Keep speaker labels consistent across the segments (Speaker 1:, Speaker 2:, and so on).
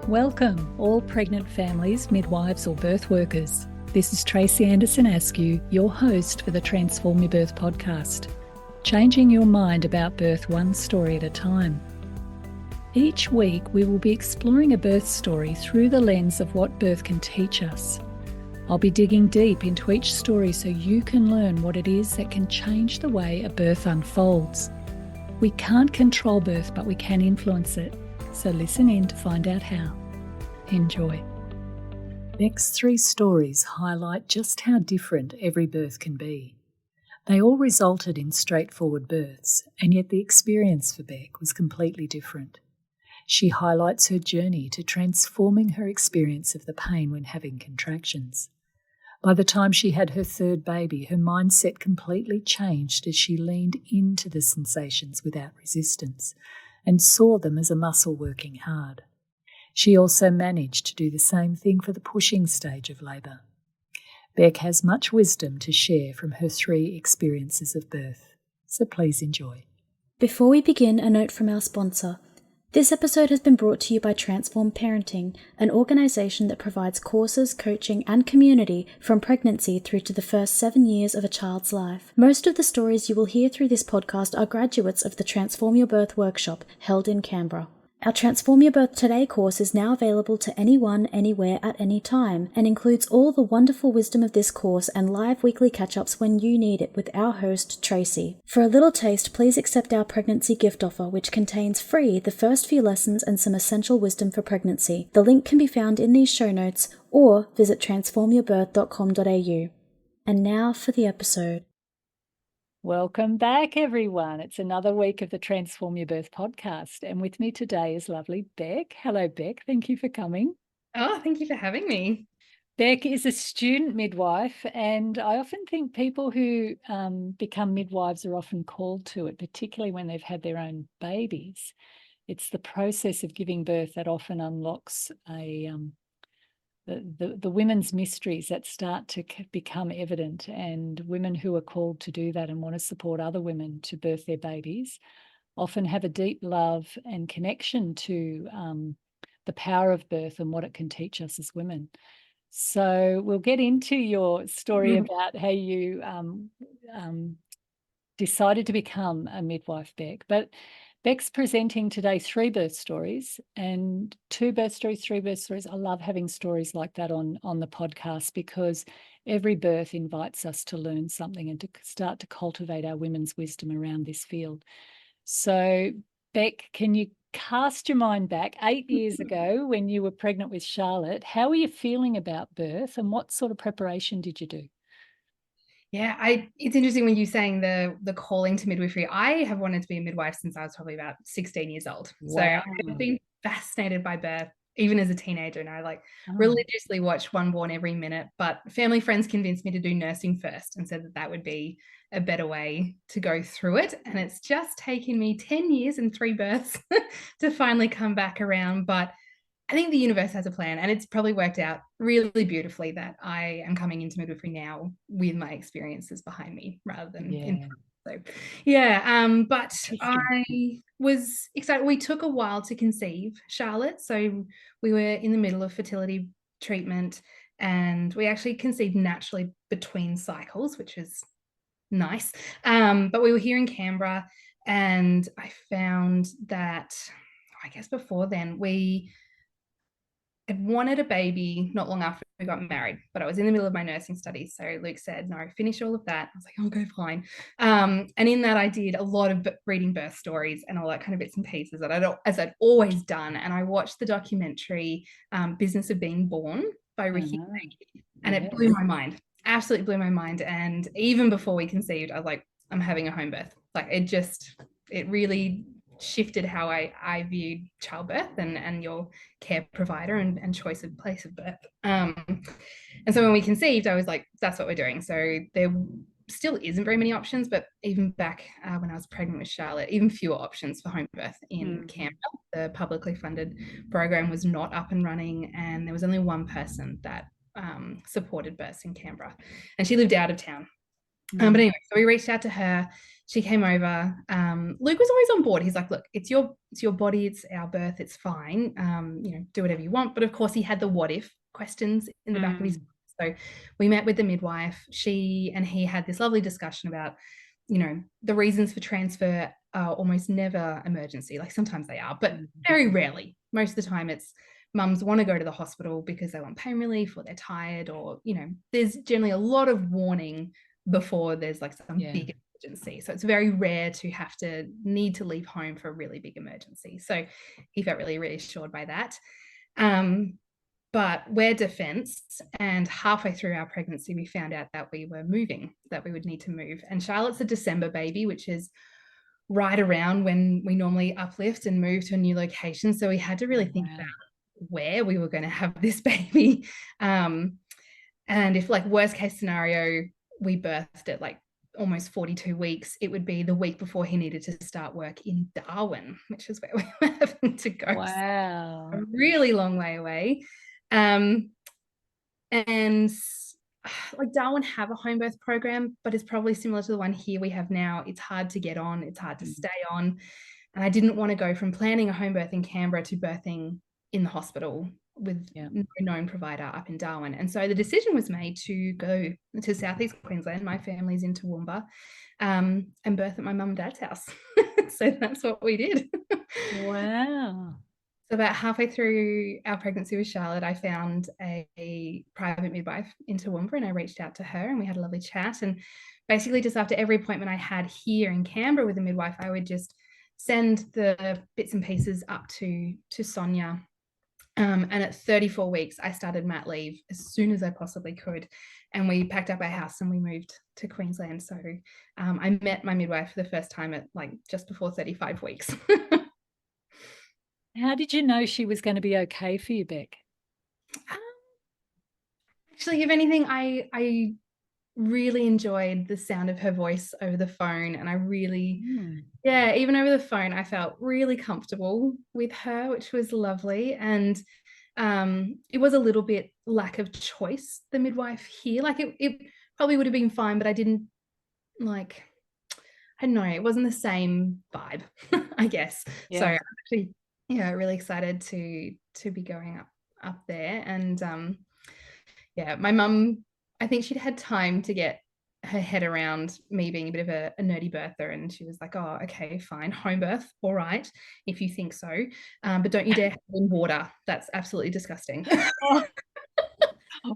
Speaker 1: Welcome, all pregnant families, midwives, or birth workers. This is Tracy Anderson Askew, your host for the Transform Your Birth podcast, changing your mind about birth one story at a time. Each week, we will be exploring a birth story through the lens of what birth can teach us. I'll be digging deep into each story so you can learn what it is that can change the way a birth unfolds. We can't control birth, but we can influence it. So listen in to find out how. Enjoy. Beck's three stories highlight just how different every birth can be. They all resulted in straightforward births, and yet the experience for Beck was completely different. She highlights her journey to transforming her experience of the pain when having contractions. By the time she had her third baby, her mindset completely changed as she leaned into the sensations without resistance and saw them as a muscle working hard. She also managed to do the same thing for the pushing stage of labour. Beck has much wisdom to share from her three experiences of birth, so please enjoy.
Speaker 2: Before we begin, a note from our sponsor. This episode has been brought to you by Transform Parenting, an organisation that provides courses, coaching and community from pregnancy through to the first 7 years of a child's life. Most of the stories you will hear through this podcast are graduates of the Transform Your Birth workshop held in Canberra. Our Transform Your Birth Today course is now available to anyone, anywhere, at any time, and includes all the wonderful wisdom of this course and live weekly catch-ups when you need it with our host, Tracy. For a little taste, please accept our pregnancy gift offer, which contains free the first few lessons and some essential wisdom for pregnancy. The link can be found in these show notes or visit transformyourbirth.com.au. And now for the episode.
Speaker 1: Welcome back, everyone. It's another week of the Transform Your Birth podcast. And with me today is lovely Beck. Hello, Beck. Thank you for coming.
Speaker 3: Oh, thank you for having me.
Speaker 1: Beck is a student midwife, and I often think people who become midwives are often called to it, particularly when they've had their own babies. It's the process of giving birth that often unlocks the women's mysteries that start to become evident, and women who are called to do that and want to support other women to birth their babies often have a deep love and connection to the power of birth and what it can teach us as women. So we'll get into your story about how you decided to become a midwife, Beck. But Beck's presenting today 3 birth stories and 2 birth stories, 3 birth stories. I love having stories like that on the podcast because every birth invites us to learn something and to start to cultivate our women's wisdom around this field. So, Beck, can you cast your mind back 8 years ago when you were pregnant with Charlotte? How were you feeling about birth and what sort of preparation did you do?
Speaker 3: Yeah, it's interesting when you're saying the calling to midwifery. I have wanted to be a midwife since I was probably about 16 years old. So I've been fascinated by birth, even as a teenager. And I religiously watched One Born every minute, but family friends convinced me to do nursing first and said that would be a better way to go through it. And it's just taken me 10 years and 3 births to finally come back around. But I think the universe has a plan, and it's probably worked out really beautifully that I am coming into midwifery now with my experiences behind me rather than in front. So, but I was excited. We took a while to conceive Charlotte. So we were in the middle of fertility treatment, and we actually conceived naturally between cycles, which is nice. But we were here in Canberra, and I found that, I guess before then, we had wanted a baby not long after we got married, but I was in the middle of my nursing studies. So Luke said, no, finish all of that. I was like, I'll go fine. And in that I did a lot of reading birth stories and all that kind of bits and pieces as I'd always done. And I watched the documentary Business of Being Born by Ricky, and it blew my mind, absolutely blew my mind. And even before we conceived, I was like, I'm having a home birth. Like it really shifted how I viewed childbirth and your care provider and choice of place of birth. And so when we conceived, I was like, that's what we're doing. So there still isn't very many options, but even back when I was pregnant with Charlotte, even fewer options for home birth in Canberra. The publicly funded program was not up and running, and there was only one person that supported births in Canberra, and she lived out of town. But anyway, so we reached out to her. She came over. Luke was always on board. He's like, look, it's your body, it's our birth, it's fine. Do whatever you want. But of course, he had the what if questions in the back of his mind. So we met with the midwife. She and he had this lovely discussion about, the reasons for transfer are almost never emergency. Like sometimes they are, but very rarely. Most of the time it's mums want to go to the hospital because they want pain relief or they're tired, or, there's generally a lot of warning before there's like some big emergency. So it's very rare to need to leave home for a really big emergency. So he felt really reassured by that. But we're defense, and halfway through our pregnancy, we found out that we were moving, that we would need to move. And Charlotte's a December baby, which is right around when we normally uplift and move to a new location. So we had to really think about where we were going to have this baby. And if like worst case scenario, we birthed at like almost 42 weeks, it would be the week before he needed to start work in Darwin, which is where we were having to go.
Speaker 1: Wow.
Speaker 3: So a really long way away. And like Darwin have a home birth program, but it's probably similar to the one here we have now. It's hard to get on, it's hard to stay on. And I didn't want to go from planning a home birth in Canberra to birthing in the hospital with no known provider up in Darwin. And so the decision was made to go to southeast Queensland. My family's in Toowoomba, and birth at my mum and dad's house. So that's what we did.
Speaker 1: Wow.
Speaker 3: So about halfway through our pregnancy with Charlotte, I found a private midwife in Toowoomba, and I reached out to her and we had a lovely chat. And basically just after every appointment I had here in Canberra with a midwife, I would just send the bits and pieces up to Sonia. And at 34 weeks, I started mat leave as soon as I possibly could. And we packed up our house and we moved to Queensland. So I met my midwife for the first time at like just before 35 weeks.
Speaker 1: How did you know she was going to be okay for you, Beck?
Speaker 3: Actually, if anything, I really enjoyed the sound of her voice over the phone. And I really, even over the phone, I felt really comfortable with her, which was lovely. And it was a little bit lack of choice, the midwife here. Like it probably would have been fine, but I didn't like, I don't know, it wasn't the same vibe, I guess. Yeah. So I'm actually, really excited to be going up there. And my mum, I think she'd had time to get her head around me being a bit of a nerdy birther, and she was like, oh, okay, fine, home birth, all right, if you think so, but don't you dare have it in water. That's absolutely disgusting.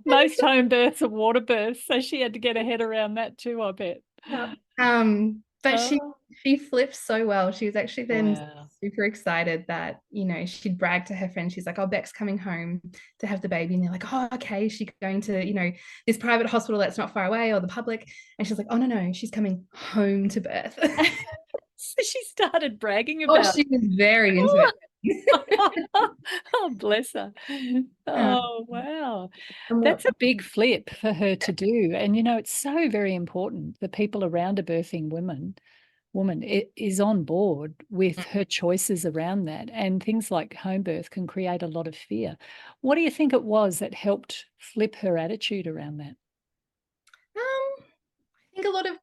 Speaker 1: Most home births are water births, so she had to get her head around that too, I bet.
Speaker 3: But she flipped so well. She was actually then super excited that, she'd brag to her friends. She's like, oh, Beck's coming home to have the baby. And they're like, oh, okay, she's going to, this private hospital that's not far away, or the public. And she's like, oh, no, she's coming home to birth.
Speaker 1: So she started bragging about
Speaker 3: she was very into it.
Speaker 1: Oh, bless her. Oh, wow. That's a big flip for her to do. And, it's so very important that people around a birthing woman is on board with her choices around that. And things like home birth can create a lot of fear. What do you think it was that helped flip her attitude around that?
Speaker 3: I think a lot of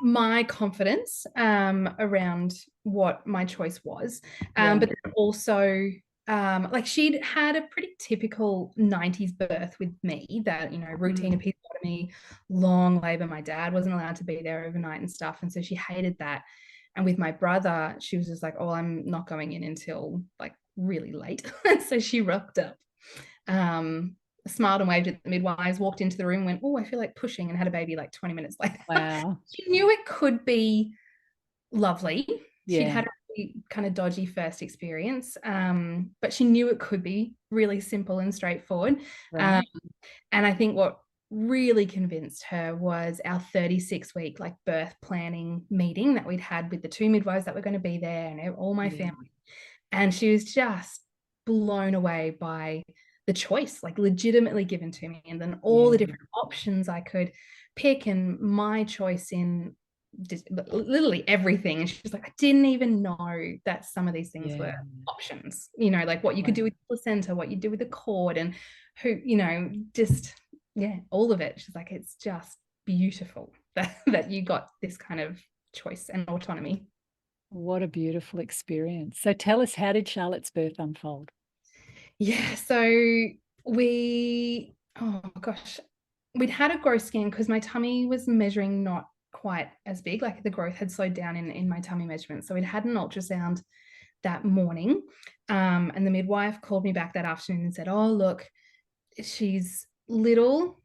Speaker 3: my confidence around what my choice was, but then also like she'd had a pretty typical 90s birth with me, that routine episiotomy, long labor. My dad wasn't allowed to be there overnight and stuff, and so she hated that. And with my brother, she was just like, oh, I'm not going in until like really late. So she rocked up, smiled and waved at the midwives, walked into the room, went, oh, I feel like pushing, and had a baby like 20 minutes later.
Speaker 1: Wow.
Speaker 3: She knew it could be lovely. She'd had a really kind of dodgy first experience, but she knew it could be really simple and straightforward. Right. And I think what really convinced her was our 36-week like birth planning meeting that we'd had with the two midwives that were going to be there and all my family. And she was just blown away by the choice, like legitimately given to me, and then all the different options I could pick, and my choice in just literally everything. And she's like, I didn't even know that some of these things were options, like what you could do with the placenta, what you do with the cord, and who, just all of it. She's like, it's just beautiful. that you got this kind of choice and autonomy.
Speaker 1: What a beautiful experience. So tell us, how did Charlotte's birth unfold?
Speaker 3: Yeah, so oh gosh, we'd had a growth scan because my tummy was measuring not quite as big, like the growth had slowed down in my tummy measurement. So we'd had an ultrasound that morning, and the midwife called me back that afternoon and said, oh, look, she's little,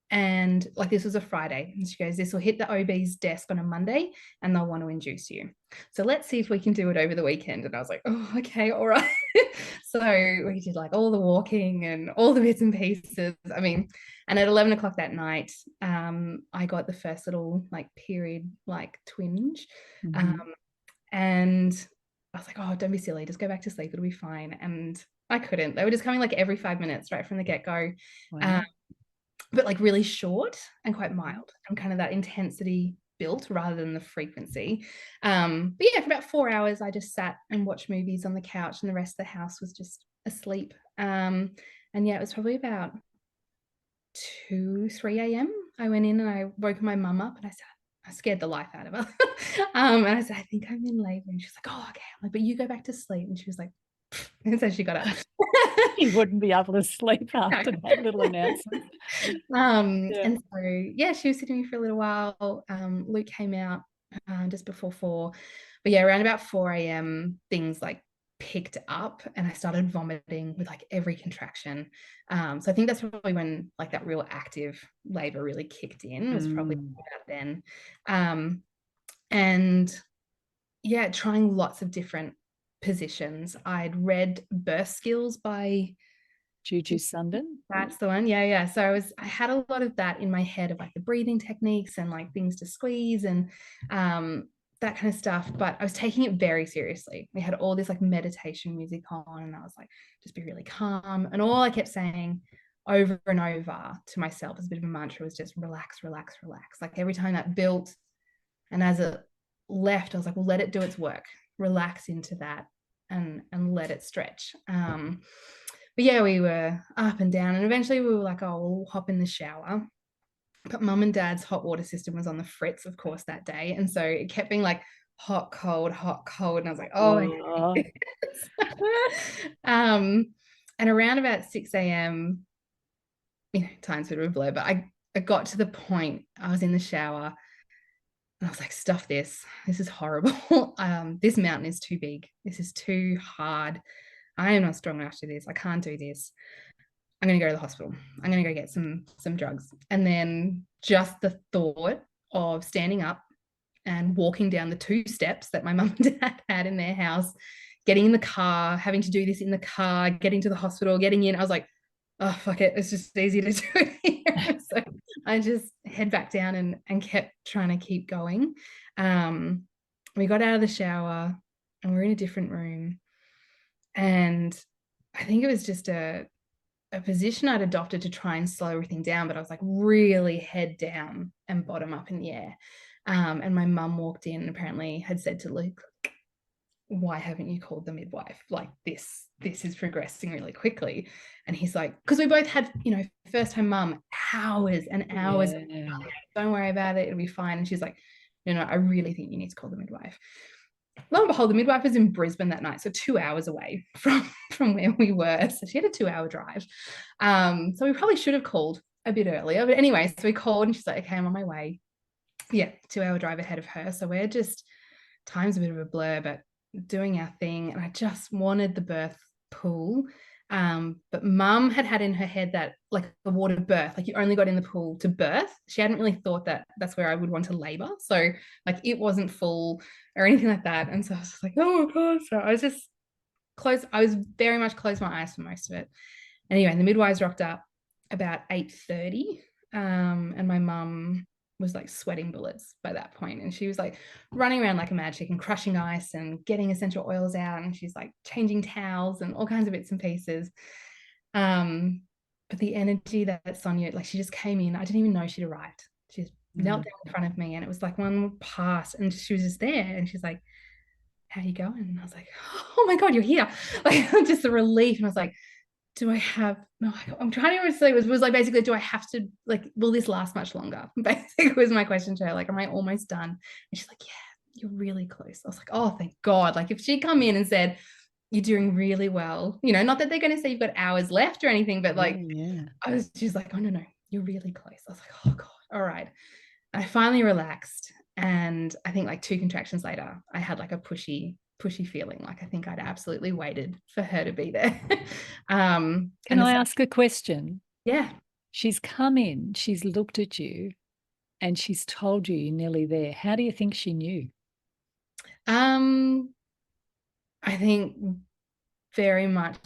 Speaker 3: and like this was a Friday, and she goes, this will hit the OB's desk on a Monday and they'll want to induce you, so let's see if we can do it over the weekend. And I was like, oh, okay, all right. So we did like all the walking and all the bits and pieces. I mean, and at 11 o'clock that night, I got the first little like period like twinge. And I was like, oh, don't be silly, just go back to sleep, it'll be fine. And I couldn't. They were just coming like every 5 minutes right from the get-go.
Speaker 1: Wow.
Speaker 3: But like really short and quite mild, and kind of that intensity built rather than the frequency. But yeah, for about 4 hours, I just sat and watched movies on the couch, and the rest of the house was just asleep. And yeah, it was probably about 2-3 a.m. I went in and I woke my mum up, and I scared the life out of her. And I said, I think I'm in labor. And she's like, oh, okay. I'm like, but you go back to sleep. And she was like, and so she got up.
Speaker 1: You wouldn't be able to sleep after that little announcement.
Speaker 3: And so, yeah, she was sitting with me for a little while. Luke came out just before 4. But yeah, around about 4 a.m., things like picked up, and I started vomiting with like every contraction. So I think that's probably when like that real active labor really kicked in, was probably about then. And yeah, trying lots of different positions. I'd read Birth Skills by
Speaker 1: Juju Sundin.
Speaker 3: That's the one. Yeah. So I had a lot of that in my head of like the breathing techniques and like things to squeeze and that kind of stuff. But I was taking it very seriously. We had all this like meditation music on, and I was like, just be really calm. And all I kept saying over and over to myself as a bit of a mantra was just relax, relax, relax. Like every time that built, and as it left, I was like, well, let it do its work. Relax into that and let it stretch. But yeah, we were up and down, and eventually we were like, oh, we'll hop in the shower. But mum and dad's hot water system was on the fritz, of course, that day. And so it kept being like hot, cold, hot, cold. And I was like, oh. And around about 6 a.m., time's a bit of a blur, but I got to the point, I was in the shower, and I was like, stuff this. This is horrible. This mountain is too big. This is too hard. I am not strong enough to do this. I can't do this. I'm going to go to the hospital. I'm going to go get some drugs. And then just the thought of standing up and walking down the 2 steps that my mum and dad had in their house, getting in the car, having to do this in the car, getting to the hospital, getting in, I was like, oh, fuck it. It's just easy to do it here. So I just head back down and kept trying to keep going. We got out of the shower and we're in a different room. And I think it was just a position I'd adopted to try and slow everything down, but I was like really head down and bottom up in the air. And my mum walked in and apparently had said to Luke, why haven't you called the midwife? Like this is progressing really quickly. And he's like, because we both had, first time mum, hours and hours. Yeah. Don't worry about it. It'll be fine. And she's like, no, I really think you need to call the midwife. Lo and behold, the midwife was in Brisbane that night, so 2 hours away from where we were. So she had a 2-hour drive. So we probably should have called a bit earlier. But anyway, so we called and she's like, okay, I'm on my way. Yeah, 2-hour drive ahead of her. So we're just, time's a bit of a blur, but doing our thing. And I just wanted the birth pool. But mum had in her head that like the water birth, like you only got in the pool to birth. She hadn't really thought that that's where I would want to labor. So like it wasn't full or anything like that. And so I was just like, oh God. So I was just close. I was very much closed my eyes for most of it. Anyway, the midwives rocked up about 8:30. And my mum was like sweating bullets by that point. And she was like running around like a mad chicken, crushing ice and getting essential oils out. And she's like changing towels and all kinds of bits and pieces. But the energy that Sonia, like she just came in, I didn't even know she'd arrived. She just knelt down in front of me, and it was like one pass, and she was just there. And she's like, how you going? And I was like, oh my God, you're here. Like just a relief. And I was like, do I have, no, I'm trying to remember, it was like, basically, do I have to, like, will this last much longer? Basically was my question to her, like, am I almost done? And she's like, yeah, you're really close. I was like, oh, thank God. Like, if she'd come in and said, you're doing really well, you know, not that they're going to say you've got hours left or anything, but like, she's like, oh, no, you're really close. I was like, oh God, all right. And I finally relaxed. And I think like 2 contractions later, I had like a pushy feeling. Like, I think I'd absolutely waited for her to be there.
Speaker 1: Can I ask a question?
Speaker 3: Yeah.
Speaker 1: She's come in, she's looked at you, and she's told you you're nearly there. How do you think she knew?
Speaker 3: I think very much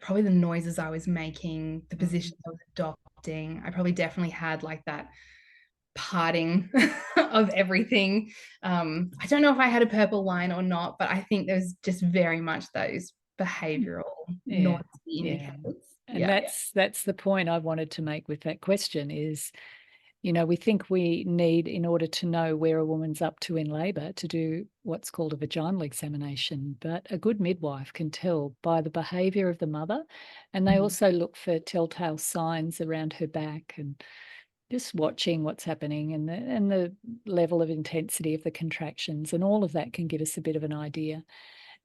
Speaker 3: probably the noises I was making, the position I was adopting. I probably definitely had like that parting of everything. I don't know if I had a purple line or not, but I think there's just very much those behavioral noisy indicators.
Speaker 1: And that's the point I wanted to make with that question is, you know, we think we need, in order to know where a woman's up to in labour, to do what's called a vaginal examination. But a good midwife can tell by the behaviour of the mother, and they also look for telltale signs around her back and just watching what's happening and the level of intensity of the contractions, and all of that can give us a bit of an idea.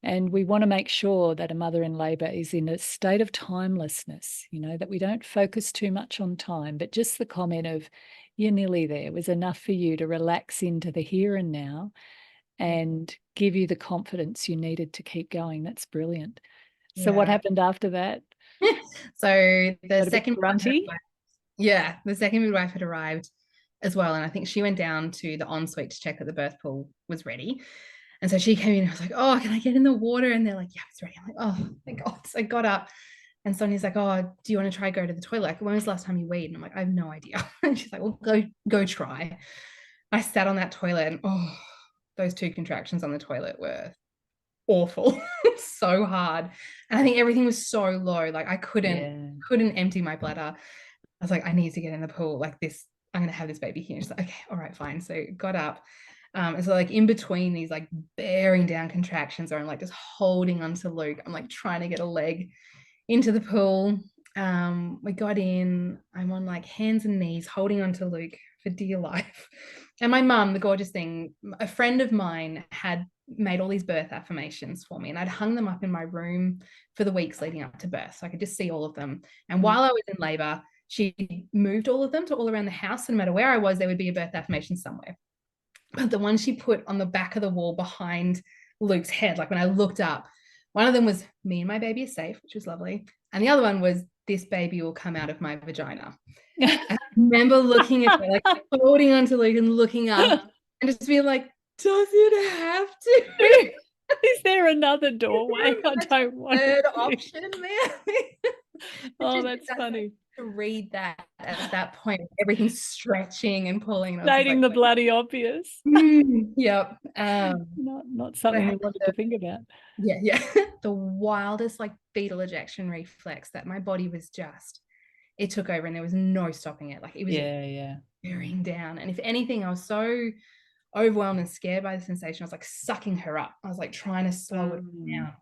Speaker 1: And we want to make sure that a mother in labour is in a state of timelessness, you know, that we don't focus too much on time, but just the comment of, you're nearly there, was enough for you to relax into the here and now and give you the confidence you needed to keep going. That's brilliant. So what happened after that?
Speaker 3: So the second
Speaker 1: grunty?
Speaker 3: the second midwife had arrived as well. And I think she went down to the ensuite to check that the birth pool was ready. And so she came in and I was like, oh, can I get in the water? And they're like, yeah, it's ready. I'm like, oh, thank God. So I got up and Sonia's like, oh, do you want to try go to the toilet? Like, when was the last time you weed? And I'm like, I have no idea. And she's like, well, go try. I sat on that toilet and oh, those 2 contractions on the toilet were awful. So hard. And I think everything was so low. Like I couldn't empty my bladder. I was like, I need to get in the pool. Like this, I'm going to have this baby here. She's like, okay, all right, fine. So got up. And so like in between these like bearing down contractions, or I'm like just holding onto Luke, I'm like trying to get a leg into the pool. We got in, I'm on like hands and knees holding onto Luke for dear life. And my mum, the gorgeous thing, a friend of mine had made all these birth affirmations for me, and I'd hung them up in my room for the weeks leading up to birth so I could just see all of them. And while I was in labor, she moved all of them to all around the house, and no matter where I was, there would be a birth affirmation somewhere. But the one she put on the back of the wall behind Luke's head, like when I looked up, one of them was, me and my baby are safe, which was lovely. And the other one was, this baby will come out of my vagina. And I remember looking at her, like holding onto Luke and looking up and just being like, does it have to?
Speaker 1: Is there another doorway? I don't want
Speaker 3: third option there.
Speaker 1: Oh, that's funny.
Speaker 3: To read that at that point, everything's stretching and pulling.
Speaker 1: Stating the bloody obvious.
Speaker 3: Yep.
Speaker 1: Not something we wanted to think about.
Speaker 3: Yeah. The wildest like fetal ejection reflex that my body was just, it took over and there was no stopping it. Like it was bearing down. And if anything, I was so overwhelmed and scared by the sensation. I was like sucking her up. I was like trying to slow it down.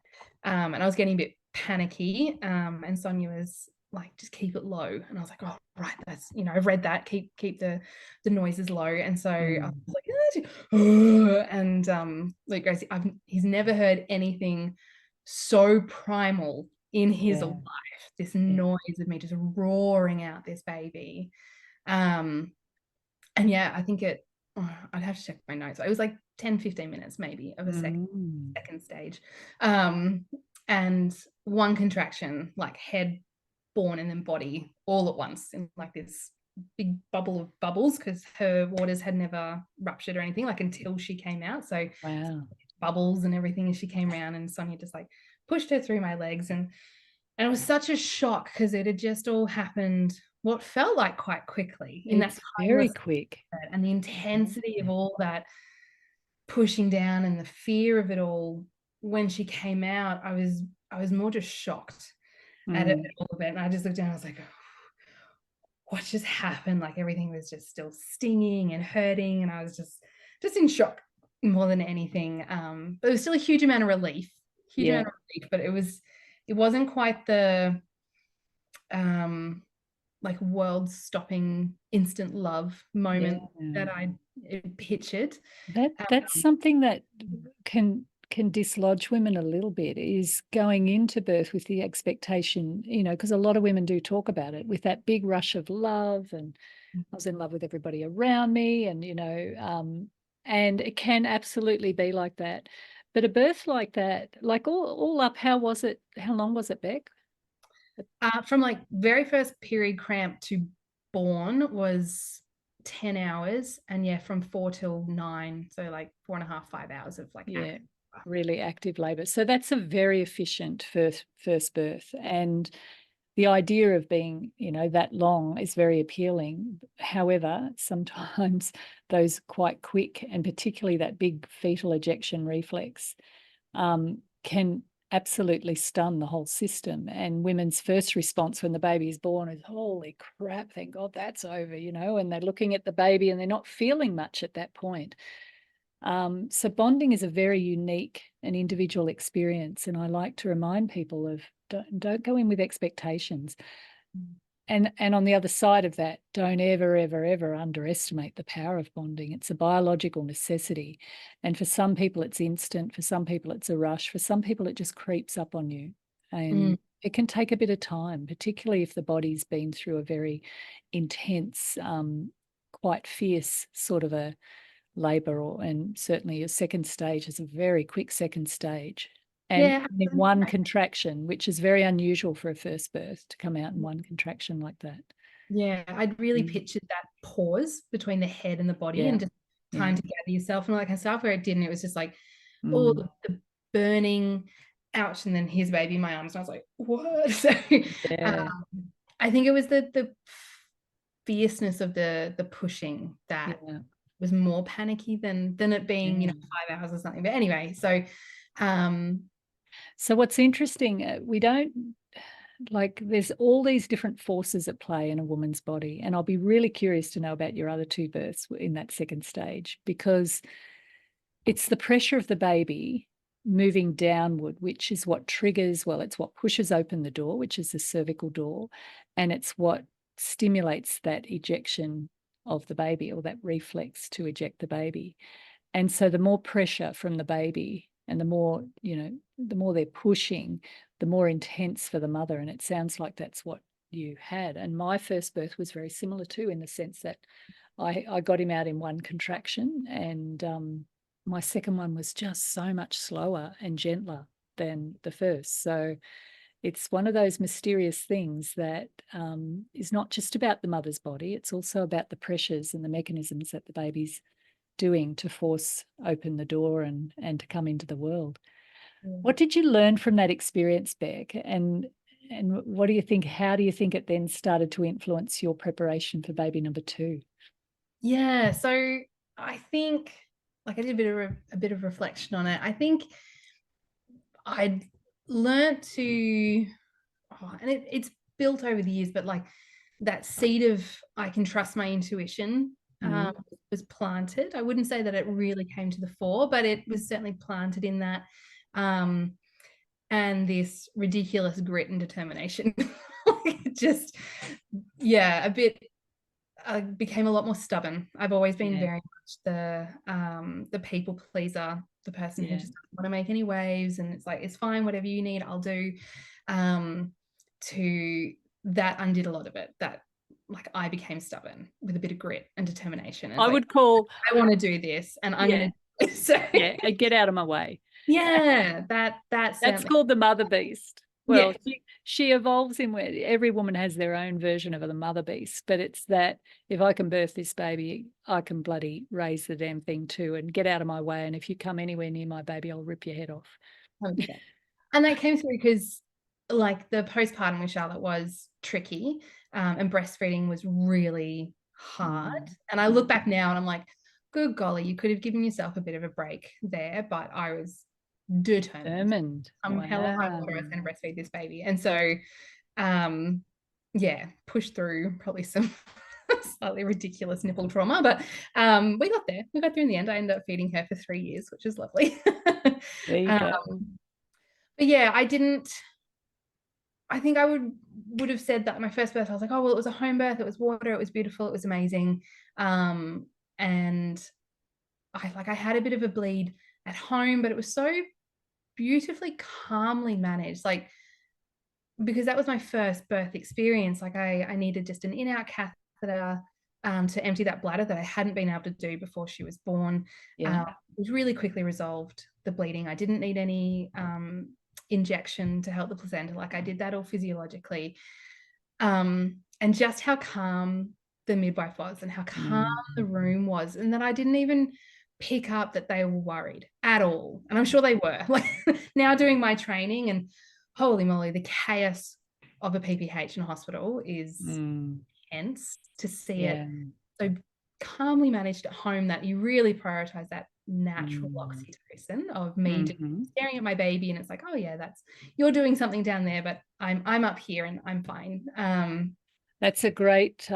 Speaker 3: And I was getting a bit panicky. And Sonia was like, just keep it low. And I was like, oh, right, that's, you know, I've read that, keep the noises low. And so I was like, and Luke goes, he's never heard anything so primal in his life, this noise of me just roaring out this baby. And I think I'd have to check my notes. It was like 10-15 minutes maybe of a second stage. And one contraction, like head born and then body all at once in like this big bubble of bubbles, because her waters had never ruptured or anything like until she came out. So bubbles and everything as she came around, and Sonia just like pushed her through my legs, and it was such a shock because it had just all happened what felt like quite quickly. That's
Speaker 1: very quick.
Speaker 3: And the intensity of all that pushing down and the fear of it all, when she came out, I was more just shocked at it all of it. And I just looked down, I was like, what just happened? Like everything was just still stinging and hurting, and I was just in shock more than anything. But it was still a huge amount of relief, but it wasn't quite the like world-stopping instant love moment
Speaker 1: Yeah.
Speaker 3: that I pictured.
Speaker 1: That's something that can dislodge women a little bit, is going into birth with the expectation, because a lot of women do talk about it, with that big rush of love, and I was in love with everybody around me, and and it can absolutely be like that. But a birth like that, like all up, how was it? How long was it, Beck?
Speaker 3: From like very first period cramp to born was 10 hours, and yeah, from 4 till 9, so like 4.5, 5 hours of like
Speaker 1: Yeah,
Speaker 3: active labor.
Speaker 1: really active labor. So that's a very efficient first birth, and the idea of being, that long is very appealing. However, sometimes those quite quick, and particularly that big fetal ejection reflex, can absolutely stun the whole system. And women's first response when the baby is born is, holy crap, thank God that's over, and they're looking at the baby and they're not feeling much at that point. So bonding is a very unique and individual experience. And I like to remind people of, don't go in with expectations. And on the other side of that, don't ever, ever, ever underestimate the power of bonding. It's a biological necessity. And for some people, it's instant. For some people, it's a rush. For some people, it just creeps up on you. And it can take a bit of time, particularly if the body's been through a very intense, quite fierce sort of a labour, and certainly a second stage is a very quick second stage. And
Speaker 3: Yeah,
Speaker 1: in one contraction, which is very unusual for a first birth to come out in one contraction like that.
Speaker 3: yeah, I'd really pictured that pause between the head and the body,
Speaker 1: Yeah.
Speaker 3: and just time to gather yourself and all that kind of stuff, where it didn't. It was just like, oh,
Speaker 1: Mm.
Speaker 3: the burning, ouch, and then here's baby in my arms, and I was like, what? So
Speaker 1: Yeah.
Speaker 3: I think it was the fierceness of the pushing that
Speaker 1: Yeah.
Speaker 3: was more panicky than it being,
Speaker 1: Yeah.
Speaker 3: 5 hours or something. But anyway, so
Speaker 1: So what's interesting, we don't, like, there's all these different forces at play in a woman's body. And I'll be really curious to know about your other two births in that second stage, because it's the pressure of the baby moving downward, which is what triggers, well, it's what pushes open the door, which is the cervical door, and it's what stimulates that ejection of the baby, or that reflex to eject the baby. And so the more pressure from the baby, and the more, the more they're pushing, the more intense for the mother. And it sounds like that's what you had. And my first birth was very similar too, in the sense that I got him out in one contraction, and my second one was just so much slower and gentler than the first. So it's one of those mysterious things that is not just about the mother's body, it's also about the pressures and the mechanisms that the baby's doing to force open the door and to come into the world. What did you learn from that experience, Beck? And what do you think, how do you think it then started to influence your preparation for baby number two?
Speaker 3: yeah, so I think, like, I did a bit of reflection on it. I think I'd learnt to, and it's built over the years, but like that seed of I can trust my intuition was planted. I wouldn't say that it really came to the fore, but it was certainly planted in that. And this ridiculous grit and determination. Just, yeah, a bit. I became a lot more stubborn. I've always been very much the people pleaser, the person who just doesn't want to make any waves, and it's like, it's fine, whatever you need, I'll do. To that undid a lot of it. That, like, I became stubborn with a bit of grit and determination. And
Speaker 1: I would call,
Speaker 3: I want to do this, and I'm going to do it. So
Speaker 1: get out of my way.
Speaker 3: yeah,
Speaker 1: That's called the mother beast. Well,
Speaker 3: yeah.
Speaker 1: she evolves in where every woman has their own version of the mother beast, but it's that if I can birth this baby, I can bloody raise the damn thing too, and get out of my way. And if you come anywhere near my baby, I'll rip your head off.
Speaker 3: 100%. And that came through because, like, the postpartum with Charlotte was tricky, and breastfeeding was really hard. And I look back now and I'm like, good golly, you could have given yourself a bit of a break there, but I was determined. I'm hell or high water, I was going to breastfeed this baby. And so, yeah, pushed through probably some slightly ridiculous nipple trauma, but we got there. We got there in the end. I ended up feeding her for 3 years, which is lovely.
Speaker 1: There you go.
Speaker 3: But yeah, I didn't I think I would have said that my first birth, I was like, oh, well, it was a home birth. It was water. It was beautiful. It was amazing. And I had a bit of a bleed at home, but it was so beautifully, calmly managed. Like, because that was my first birth experience. Like I needed just an in-out catheter to empty that bladder that I hadn't been able to do before she was born.
Speaker 1: Yeah.
Speaker 3: It was really quickly resolved, the bleeding. I didn't need any injection to help the placenta. Like I did that all physiologically. And just how calm the midwife was and how calm the room was, and that I didn't even pick up that they were worried at all. And I'm sure they were. Like now doing my training, and holy moly, the chaos of a PPH in a hospital is intense. To see it so calmly managed at home, that you really prioritize that natural oxytocin of me just staring at my baby, and it's like, oh yeah, that's, you're doing something down there, but I'm up here and I'm fine.
Speaker 1: That's a great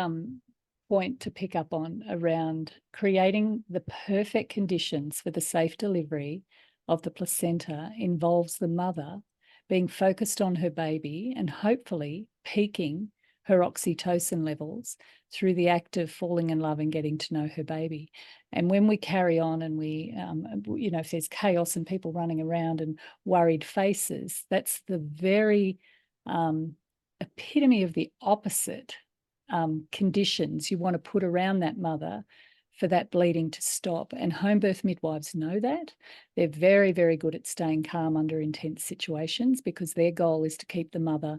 Speaker 1: point to pick up on, around creating the perfect conditions for the safe delivery of the placenta involves the mother being focused on her baby and hopefully peaking her oxytocin levels through the act of falling in love and getting to know her baby. And when we carry on and we, if there's chaos and people running around and worried faces, that's the very epitome of the opposite conditions you want to put around that mother for that bleeding to stop. And home birth midwives know that. They're very, very good at staying calm under intense situations, because their goal is to keep the mother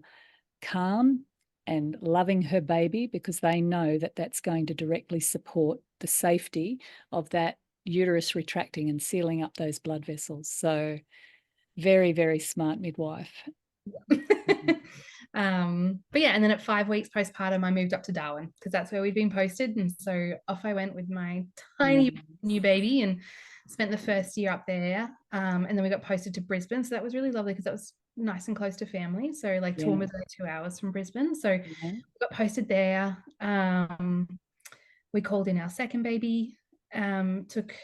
Speaker 1: calm and loving her baby, because they know that that's going to directly support the safety of that uterus retracting and sealing up those blood vessels. So very, very smart midwife.
Speaker 3: But yeah, and then at 5 weeks postpartum, I moved up to Darwin because that's where we'd been posted. And so off I went with my tiny new baby and spent the first year up there. And then we got posted to Brisbane. So that was really lovely because that was nice and close to family. So like Toowoomba's only 2 hours from Brisbane. So we got posted there. We called in our second baby. Took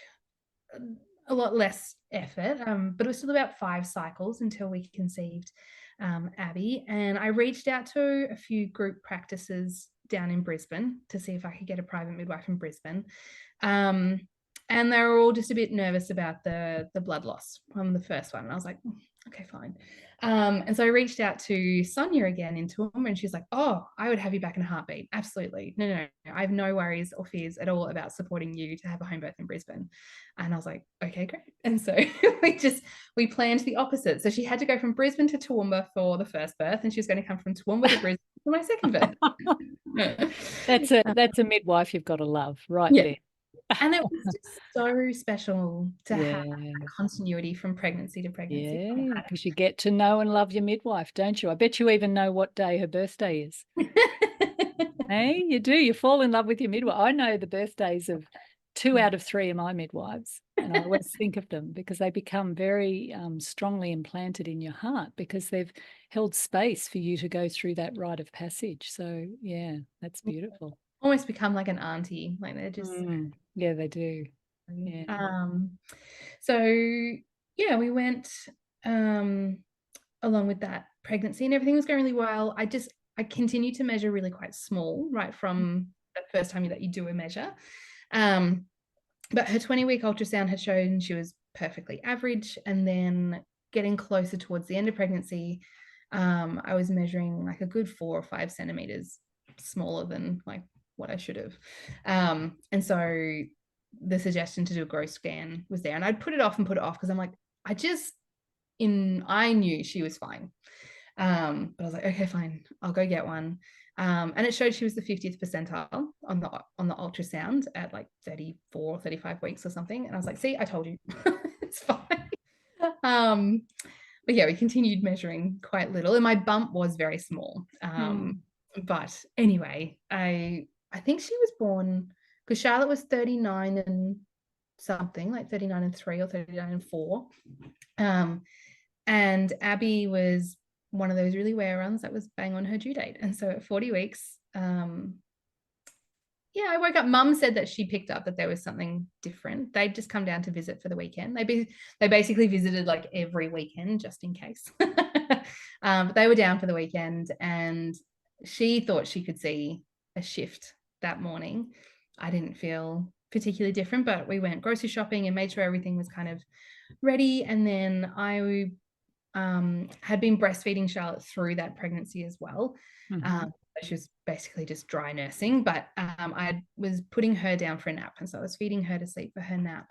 Speaker 3: a lot less effort, but it was still about 5 cycles until we conceived Abby. And I reached out to a few group practices down in Brisbane to see if I could get a private midwife in Brisbane. And they were all just a bit nervous about the blood loss on the first one. And I was like, okay, fine. And so I reached out to Sonia again in Toowoomba, and she's like, oh, I would have you back in a heartbeat. Absolutely. No. I have no worries or fears at all about supporting you to have a home birth in Brisbane. And I was like, okay, great. And so we planned the opposite. So she had to go from Brisbane to Toowoomba for the first birth, and she was going to come from Toowoomba to Brisbane for my second birth.
Speaker 1: That's a midwife you've got to love right there.
Speaker 3: And it was just so special to have that continuity from pregnancy to pregnancy.
Speaker 1: Yeah, because you get to know and love your midwife, don't you? I bet you even know what day her birthday is. Hey, you do. You fall in love with your midwife. I know the birthdays of 2 out of 3 of my midwives, and I always think of them because they become very strongly implanted in your heart, because they've held space for you to go through that rite of passage. So yeah, that's beautiful.
Speaker 3: Almost become like an auntie. Like they're just
Speaker 1: yeah, they do. Yeah.
Speaker 3: So yeah, we went along with that pregnancy, and everything was going really well. I continued to measure really quite small right from the first time that you do a measure. But her 20-week ultrasound had shown she was perfectly average. And then getting closer towards the end of pregnancy, I was measuring like a good 4 or 5 centimeters smaller than like what I should have. And so the suggestion to do a growth scan was there, and I'd put it off because I'm like, I knew she was fine. But I was like, okay, fine, I'll go get one. And it showed she was the 50th percentile on the ultrasound at like 34, 35 weeks or something. And I was like, see, I told you. It's fine. But yeah, we continued measuring quite little, and my bump was very small. But anyway, I think she was born, because Charlotte was 39 and something, like 39 and 3 or 39 and 4. And Abby was one of those really rare ones that was bang on her due date. And so at 40 weeks, yeah, I woke up. Mum said that she picked up that there was something different. They'd just come down to visit for the weekend. They basically visited like every weekend just in case. But they were down for the weekend, and she thought she could see a shift that morning. I didn't feel particularly different, but we went grocery shopping and made sure everything was kind of ready. And then I had been breastfeeding Charlotte through that pregnancy as well. She was basically just dry nursing, but I was putting her down for a nap, and so I was feeding her to sleep for her nap,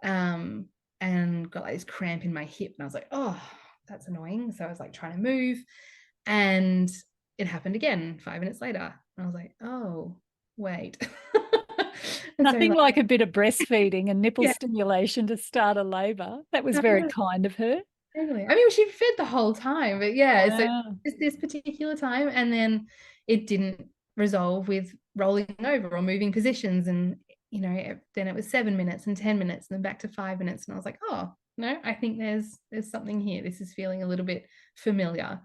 Speaker 3: and got like this cramp in my hip, and I was like, oh, that's annoying. So I was like trying to move, and it happened again 5 minutes later, and I was like, oh, wait.
Speaker 1: Nothing like a bit of breastfeeding and nipple stimulation to start a labour. That was very kind of her.
Speaker 3: Totally. I mean, she fed the whole time, but yeah, so this particular time, and then it didn't resolve with rolling over or moving positions, and then it was 7 minutes and 10 minutes and then back to 5 minutes, and I was like, oh no, I think there's something here. This is feeling a little bit familiar.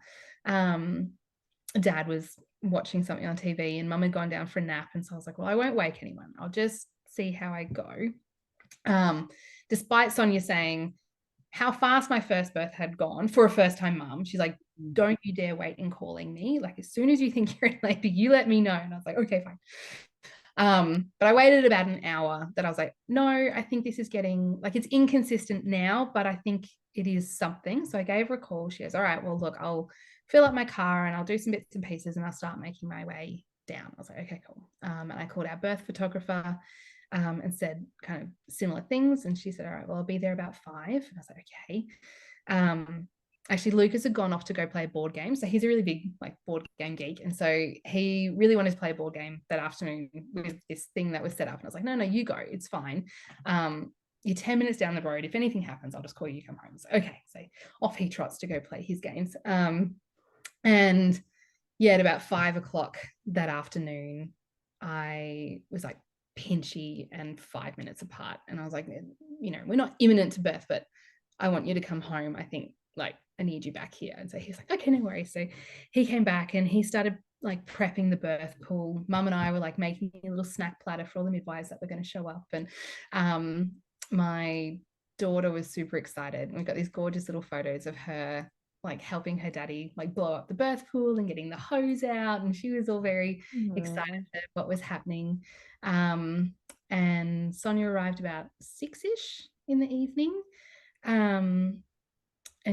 Speaker 3: Dad was watching something on TV, and Mum had gone down for a nap, and so I was like, well, I won't wake anyone. I'll just see how I go. Despite Sonia saying how fast my first birth had gone for a first-time mum, she's like, don't you dare wait in calling me. Like, as soon as you think you're in labor, you let me know. And I was like, okay, fine. But I waited about an hour. That I was like, no, I think this is getting, like, it's inconsistent now, but I think it is something. So I gave her a call. She goes, all right, well, look, I'll fill up my car and I'll do some bits and pieces and I'll start making my way down. I was like, okay, cool. And I called our birth photographer, and said kind of similar things. And she said, all right, well, I'll be there about 5. And I was like, okay. Actually, Lucas had gone off to go play a board game. So he's a really big like board game geek. And so he really wanted to play a board game that afternoon with this thing that was set up. And I was like, no, you go. It's fine. You're 10 minutes down the road. If anything happens, I'll just call you, come home. So, okay. So off he trots to go play his games. And yeah, at about 5 o'clock that afternoon, I was like, pinchy and 5 minutes apart, and I was like, we're not imminent to birth, but I want you to come home. I think like I need you back here. And so he's like, okay, no worries. So he came back and he started like prepping the birth pool. Mum and I were like making a little snack platter for all the midwives that were going to show up, and my daughter was super excited. We got these gorgeous little photos of her like helping her daddy like blow up the birth pool and getting the hose out, and she was all very excited at what was happening. And Sonia arrived about 6-ish in the evening, and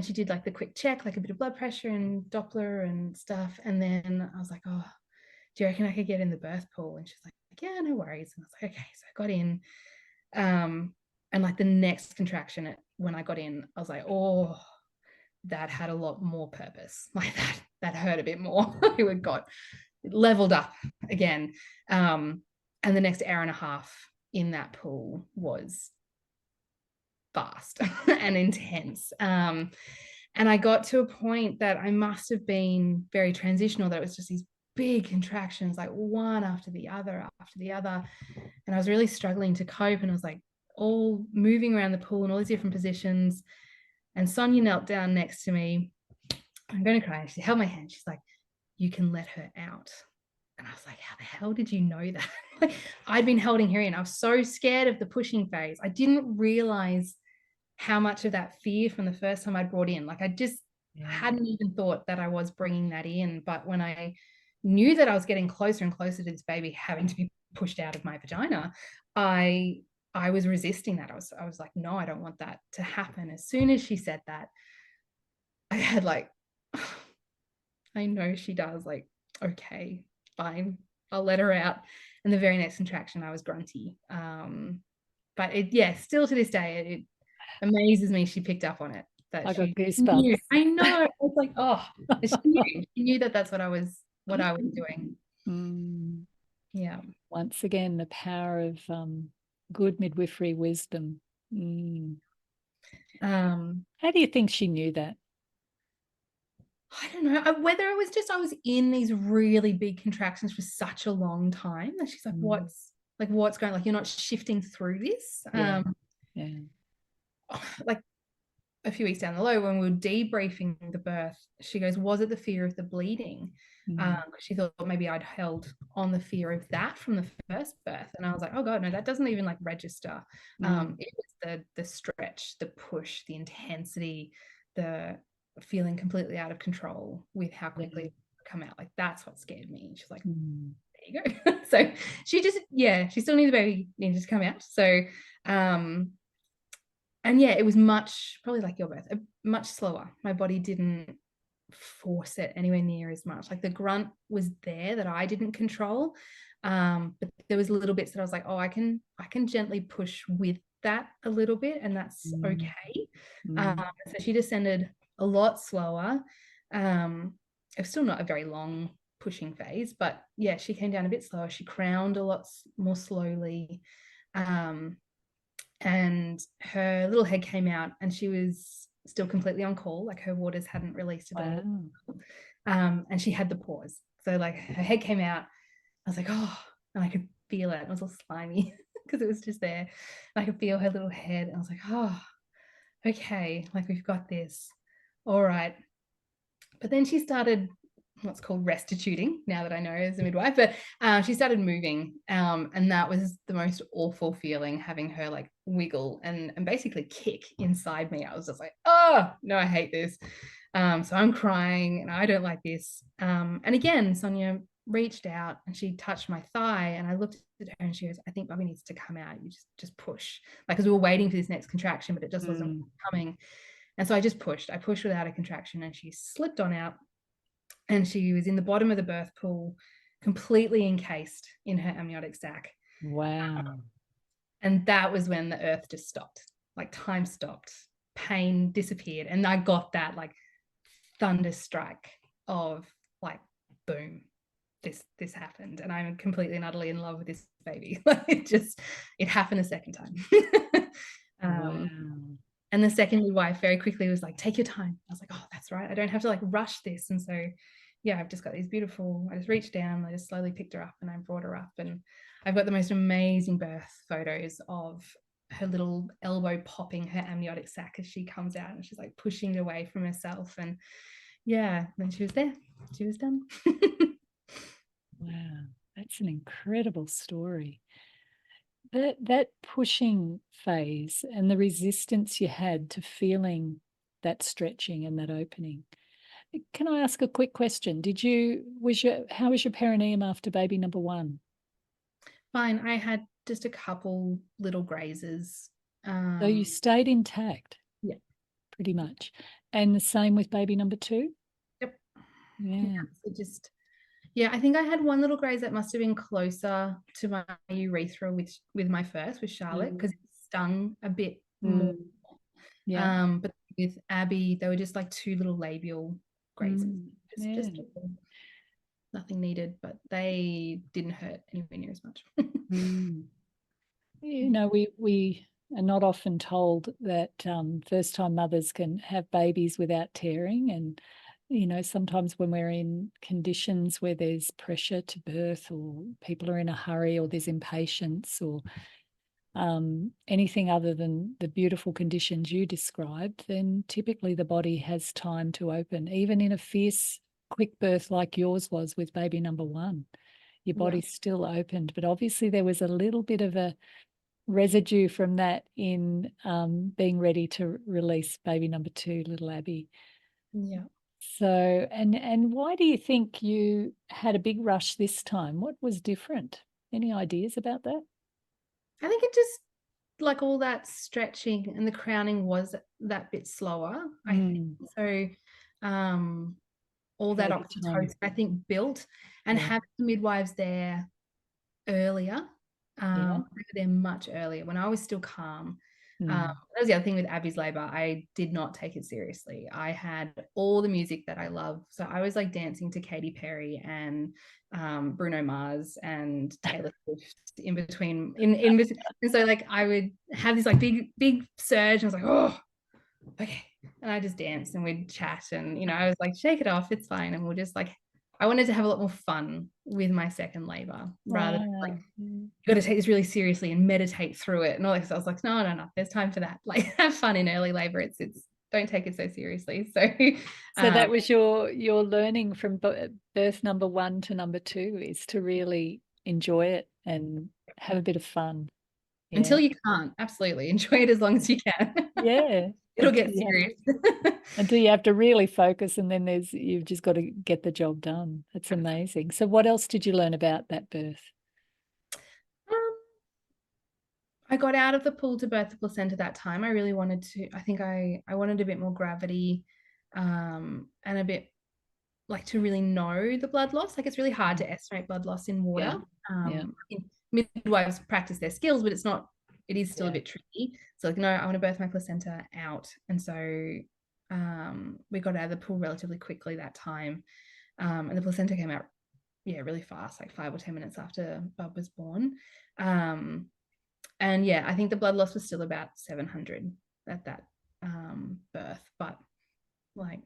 Speaker 3: she did like the quick check, like a bit of blood pressure and Doppler and stuff, and then I was like, oh, do you reckon I could get in the birth pool? And she's like, yeah, no worries. And I was like, okay. So I got in, and like the next contraction when I got in, I was like, oh, that had a lot more purpose. Like that hurt a bit more. It leveled up again. And the next hour and a half in that pool was fast and intense. And I got to a point that I must have been very transitional, that it was just these big contractions, like one after the other. And I was really struggling to cope, and I was like all moving around the pool in all these different positions. And Sonia knelt down next to me. I'm going to cry. She held my hand. She's like, you can let her out. And I was like, how the hell did you know that? Like, I'd been holding her in. I was so scared of the pushing phase. I didn't realize how much of that fear from the first time I brought in. Like, I just hadn't even thought that I was bringing that in. But when I knew that I was getting closer and closer to this baby having to be pushed out of my vagina, I was resisting that. I was like, no, I don't want that to happen. As soon as she said that, I had like, I know she does. Like, okay, fine, I'll let her out. And the very next contraction, I was grunty. But still to this day, it amazes me she picked up on it. That
Speaker 1: I got
Speaker 3: she
Speaker 1: goosebumps.
Speaker 3: knew. I know. I was like, oh, she knew that that's what I was doing. Yeah.
Speaker 1: Once again, the power of good midwifery wisdom. How do you think she knew that?
Speaker 3: I don't know whether it was just I was in these really big contractions for such a long time that she's like, what's going on? Like, you're not shifting through this.
Speaker 1: Yeah.
Speaker 3: Like a few weeks down the road, when we were debriefing the birth, she goes, was it the fear of the bleeding? She thought maybe I'd held on the fear of that from the first birth. And I was like, oh God, no, that doesn't even like register. It was the stretch, the push, the intensity, the feeling completely out of control with how quickly it come out. Like, that's what scared me. She's like, there you go. So she still needs the baby, needed to come out. So and yeah, it was probably like your birth, much slower. My body didn't force it anywhere near as much. Like, the grunt was there that I didn't control, but there was little bits that I was like, oh, I can gently push with that a little bit, and that's okay. So she descended a lot slower. It was still not a very long pushing phase, but yeah, she came down a bit slower. She crowned a lot more slowly. And her little head came out, and she was still completely on call, like her waters hadn't released at all. And she had the pause, so like her head came out. I was like, oh, and I could feel it. It was all slimy because it was just there. And I could feel her little head, and I was like, oh, okay, like, we've got this, all right. But then she started what's called restituting, now that I know as a midwife, but she started moving, and that was the most awful feeling, having her like wiggle and basically kick inside me. I was just like, oh no, I hate this. So I'm crying and I don't like this. And again, Sonia reached out and she touched my thigh, and I looked at her and she goes, I think Bobby needs to come out. You just push, like, because we were waiting for this next contraction, but it just wasn't coming. And so I pushed without a contraction, and she slipped on out. And she was in the bottom of the birth pool, completely encased in her amniotic sac.
Speaker 1: Wow.
Speaker 3: And that was when the earth just stopped, like time stopped, pain disappeared. And I got that like thunder strike of like, boom, this happened. And I'm completely and utterly in love with this baby. It happened a second time.
Speaker 1: Wow.
Speaker 3: And the second midwife very quickly was like, take your time. I was like, oh, that's right, I don't have to like rush this. And so yeah, I've just got these beautiful, I just reached down, I just slowly picked her up and I brought her up, and I've got the most amazing birth photos of her little elbow popping her amniotic sac as she comes out, and she's like pushing it away from herself. And yeah, then she was there, she was done.
Speaker 1: Wow, that's an incredible story. That pushing phase and the resistance you had to feeling that stretching and that opening. Can I ask a quick question? How was your perineum after baby number one?
Speaker 3: Fine. I had just a couple little grazes.
Speaker 1: So you stayed intact?
Speaker 3: Yeah.
Speaker 1: Pretty much. And the same with baby number two?
Speaker 3: Yep.
Speaker 1: Yeah.
Speaker 3: So I think I had one little graze that must have been closer to my urethra with my first, with Charlotte, because it stung a bit more.
Speaker 1: Yeah.
Speaker 3: But with Abby, they were just like two little labial grazes. Just nothing needed, but they didn't hurt anywhere near as much.
Speaker 1: You know, we are not often told that first-time mothers can have babies without tearing. And, you know, sometimes when we're in conditions where there's pressure to birth, or people are in a hurry, or there's impatience, or anything other than the beautiful conditions you described, then typically the body has time to open. Even in a fierce, quick birth like yours was with baby number one, your body still opened. But obviously there was a little bit of a residue from that in being ready to release baby number two, little Abby.
Speaker 3: Yeah.
Speaker 1: So, and why do you think you had a big rush this time? What was different? Any ideas about that?
Speaker 3: I think it just, like, all that stretching and the crowning was that bit slower, I think. So all that oxytocin, I think, built, and having the midwives there earlier. They were there much earlier when I was still calm. That was the other thing with Abby's labor. I did not take it seriously. I had all the music that I love. So I was like dancing to Katy Perry and Bruno Mars and Taylor Swift in between. And so like I would have this like big surge, and I was like, oh, okay. And I just danced and we'd chat, and, you know, I was like, shake it off, it's fine. And we'll just like, I wanted to have a lot more fun with my second labor, rather than like, you got to take this really seriously and meditate through it and all that. So I was like, no, there's time for that. Like, have fun in early labor. It's don't take it so seriously.
Speaker 1: So that was your learning from birth number 1 to number 2, is to really enjoy it and have a bit of fun. Yeah.
Speaker 3: Until you can't, absolutely enjoy it as long as you can.
Speaker 1: Yeah.
Speaker 3: It'll get serious.
Speaker 1: Until you have to really focus, and then you've just got to get the job done. That's amazing. So what else did you learn about that birth?
Speaker 3: I got out of the pool to birth the placenta that time. I really wanted to, I think I wanted a bit more gravity, and a bit like to really know the blood loss. Like it's really hard to estimate blood loss in water. Midwives practice their skills, but it is still a bit tricky. So like, no, I want to birth my placenta out. And so we got out of the pool relatively quickly that time. And the placenta came out, really fast, like 5 or 10 minutes after Bub was born. And I think the blood loss was still about 700 at that birth, but like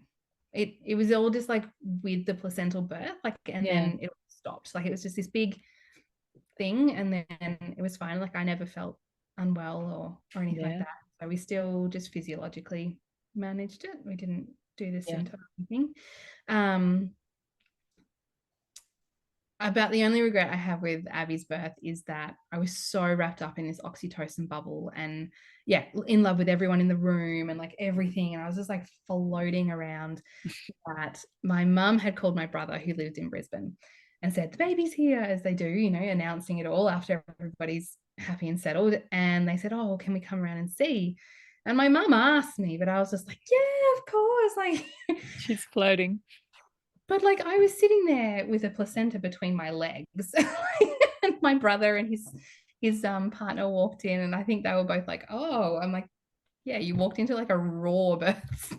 Speaker 3: it was all just like with the placental birth, like, and then it stopped. Like it was just this big thing, and then it was fine. Like I never felt unwell or anything like that. So we still just physiologically managed it. We didn't do the symptom or anything. About the only regret I have with Abby's birth is that I was so wrapped up in this oxytocin bubble and in love with everyone in the room and like everything. And I was just like floating around that. My mum had called my brother, who lived in Brisbane, and said, the baby's here, as they do, announcing it all after everybody's happy and settled. And they said, oh, well, can we come around and see? And my mum asked me, but I was just like, yeah, of course. Like
Speaker 1: she's floating.
Speaker 3: But like I was sitting there with a placenta between my legs, and my brother and his partner walked in, and I think they were both like, oh, I'm like, yeah, you walked into like a raw birth,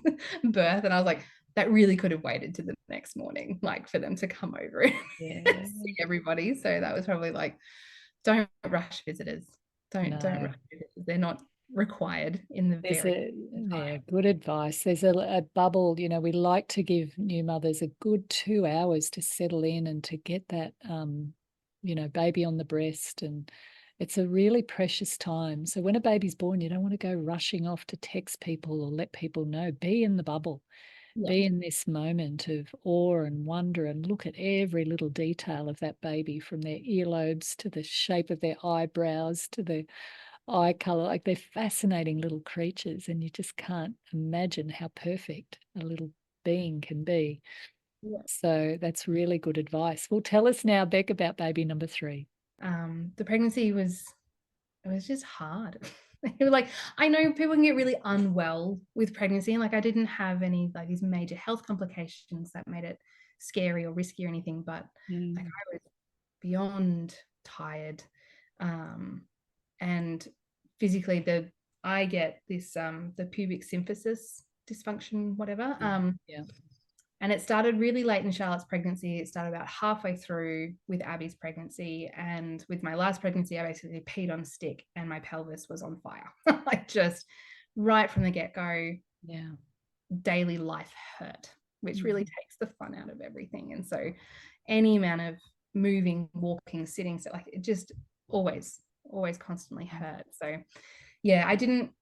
Speaker 3: and I was like, that really could have waited to the next morning, like for them to come over and see everybody. So that was probably like, don't rush visitors. Don't rush visitors. They're not required in the
Speaker 1: good advice. There's a bubble, we like to give new mothers a good 2 hours to settle in and to get that baby on the breast, and it's a really precious time. So when a baby's born, you don't want to go rushing off to text people or let people know. Be in the bubble. Be in this moment of awe and wonder, and look at every little detail of that baby, from their earlobes to the shape of their eyebrows to the eye color. Like, they're fascinating little creatures, and you just can't imagine how perfect a little being can be. So that's really good advice. Well, tell us now, Beck, about baby number 3.
Speaker 3: The pregnancy was just hard. Like, I know people can get really unwell with pregnancy, and like I didn't have any like these major health complications that made it scary or risky or anything, but like I was beyond tired, and physically I get this the pubic symphysis dysfunction, whatever. And it started really late in Charlotte's pregnancy. It started about halfway through with Abby's pregnancy. And with my last pregnancy, I basically peed on a stick and my pelvis was on fire. Like just right from the get-go.
Speaker 1: Yeah.
Speaker 3: Daily life hurt, which really takes the fun out of everything. And so any amount of moving, walking, sitting, so like it just always constantly hurt. So I didn't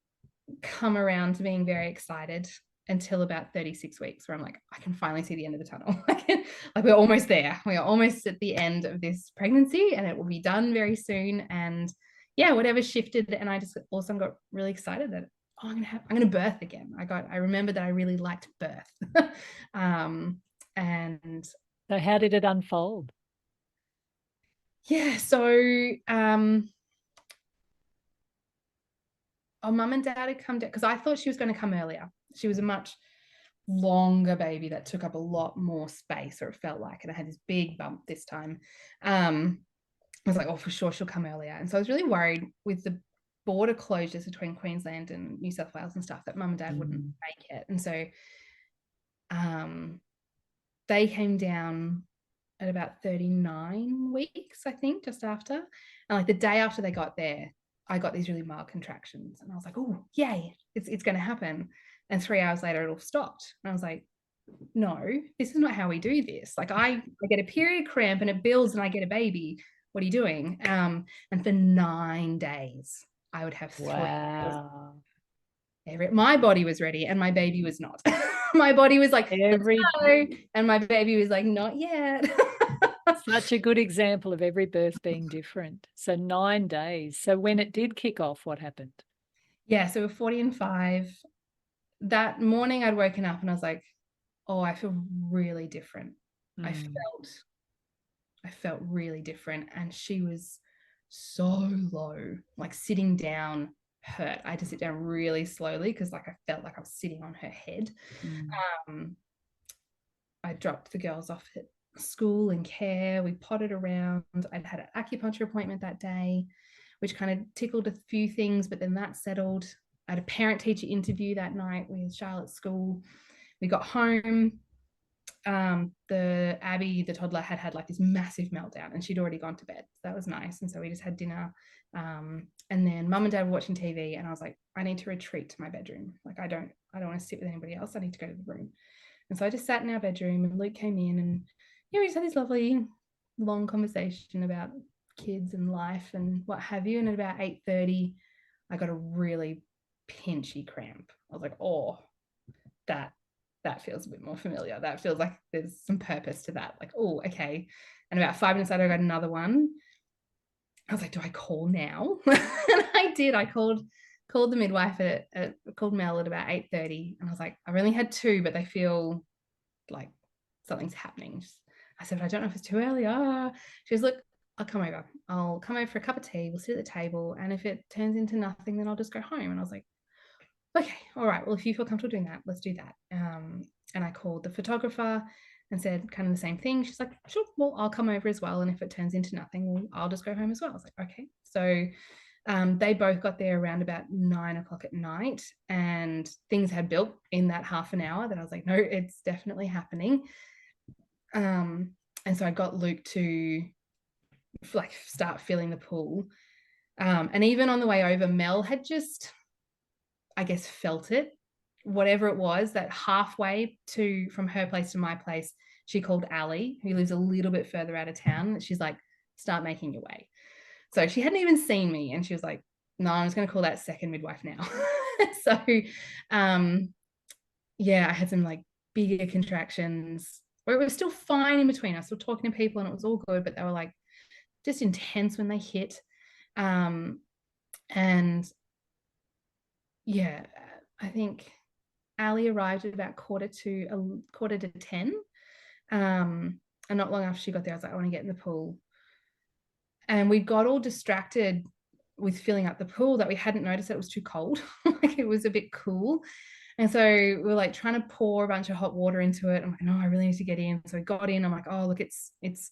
Speaker 3: come around to being very excited until about 36 weeks, where I'm like, I can finally see the end of the tunnel. Like we're almost there. We are almost at the end of this pregnancy, and it will be done very soon. And whatever shifted, and I just also got really excited that I'm gonna birth again. I remember that I really liked birth. And
Speaker 1: so how did it unfold?
Speaker 3: So mum and dad had come down, because I thought she was going to come earlier. She was a much longer baby that took up a lot more space, or it felt like, and I had this big bump this time. I was like, oh, for sure she'll come earlier. And so I was really worried with the border closures between Queensland and New South Wales and stuff that mum and dad wouldn't make it. And so they came down at about 39 weeks, I think, just after. And like the day after they got there, I got these really mild contractions, and I was like, oh, yay, it's going to happen. And 3 hours later, it all stopped. And I was like, no, this is not how we do this. Like I get a period cramp and it builds and I get a baby. What are you doing? And for 9 days, I would have 3
Speaker 1: wow.
Speaker 3: my body was ready and my baby was not. My body was like, let's go, and my baby was like, not yet.
Speaker 1: Such a good example of every birth being different. So 9 days. So when it did kick off, what happened?
Speaker 3: Yeah, so we're 40 and 5. That morning I'd woken up and I was like, oh, I feel really different. I felt really different. And she was so low, like sitting down hurt. I had to sit down really slowly because like I felt like I was sitting on her head. I dropped the girls off at school and care. We potted around. I'd had an acupuncture appointment that day, which kind of tickled a few things, but then that settled. I had a parent teacher interview that night with Charlotte's school. We got home. The Abby, the toddler, had like this massive meltdown and she'd already gone to bed. So that was nice. And so we just had dinner. And then mum and dad were watching TV and I was like, I need to retreat to my bedroom. Like I don't want to sit with anybody else. I need to go to the room. And so I just sat in our bedroom and Luke came in and we just had this lovely long conversation about kids and life and what have you. And at about 8:30, I got a really pinchy cramp. I was like, oh, that feels a bit more familiar. That feels like there's some purpose to that. Like, oh, okay. And about 5 minutes later, I got another one. I was like, do I call now? And I did. I called the midwife called Mel at about 8:30. And I was like, I've only had 2, but they feel like something's happening. I said, I don't know if it's too early. She goes, look, I'll come over. I'll come over for a cup of tea. We'll sit at the table. And if it turns into nothing, then I'll just go home. And I was like, okay, all right, well, if you feel comfortable doing that, let's do that. And I called the photographer and said kind of the same thing. She's like, sure, well, I'll come over as well. And if it turns into nothing, well, I'll just go home as well. I was like, okay. So they both got there around about 9 o'clock at night and things had built in that half an hour that I was like, no, it's definitely happening. And so I got Luke to like start feeling the pull. And even on the way over, Mel had just, I guess, felt it, whatever it was, that halfway from her place to my place, she called Ali, who lives a little bit further out of town. She's like, start making your way. So she hadn't even seen me. And she was like, no, I'm just going to call that second midwife now. So, I had some like bigger contractions where it was still fine in between. I was still talking to people and it was all good, but they were like just intense when they hit. And yeah, I think Ali arrived at about quarter to 10. And not long after she got there, I was like, I want to get in the pool. And we got all distracted with filling up the pool that we hadn't noticed that it was too cold. Like it was a bit cool. And so we were like trying to pour a bunch of hot water into it. I'm like, no, I really need to get in. So we got in. I'm like, oh, look, it's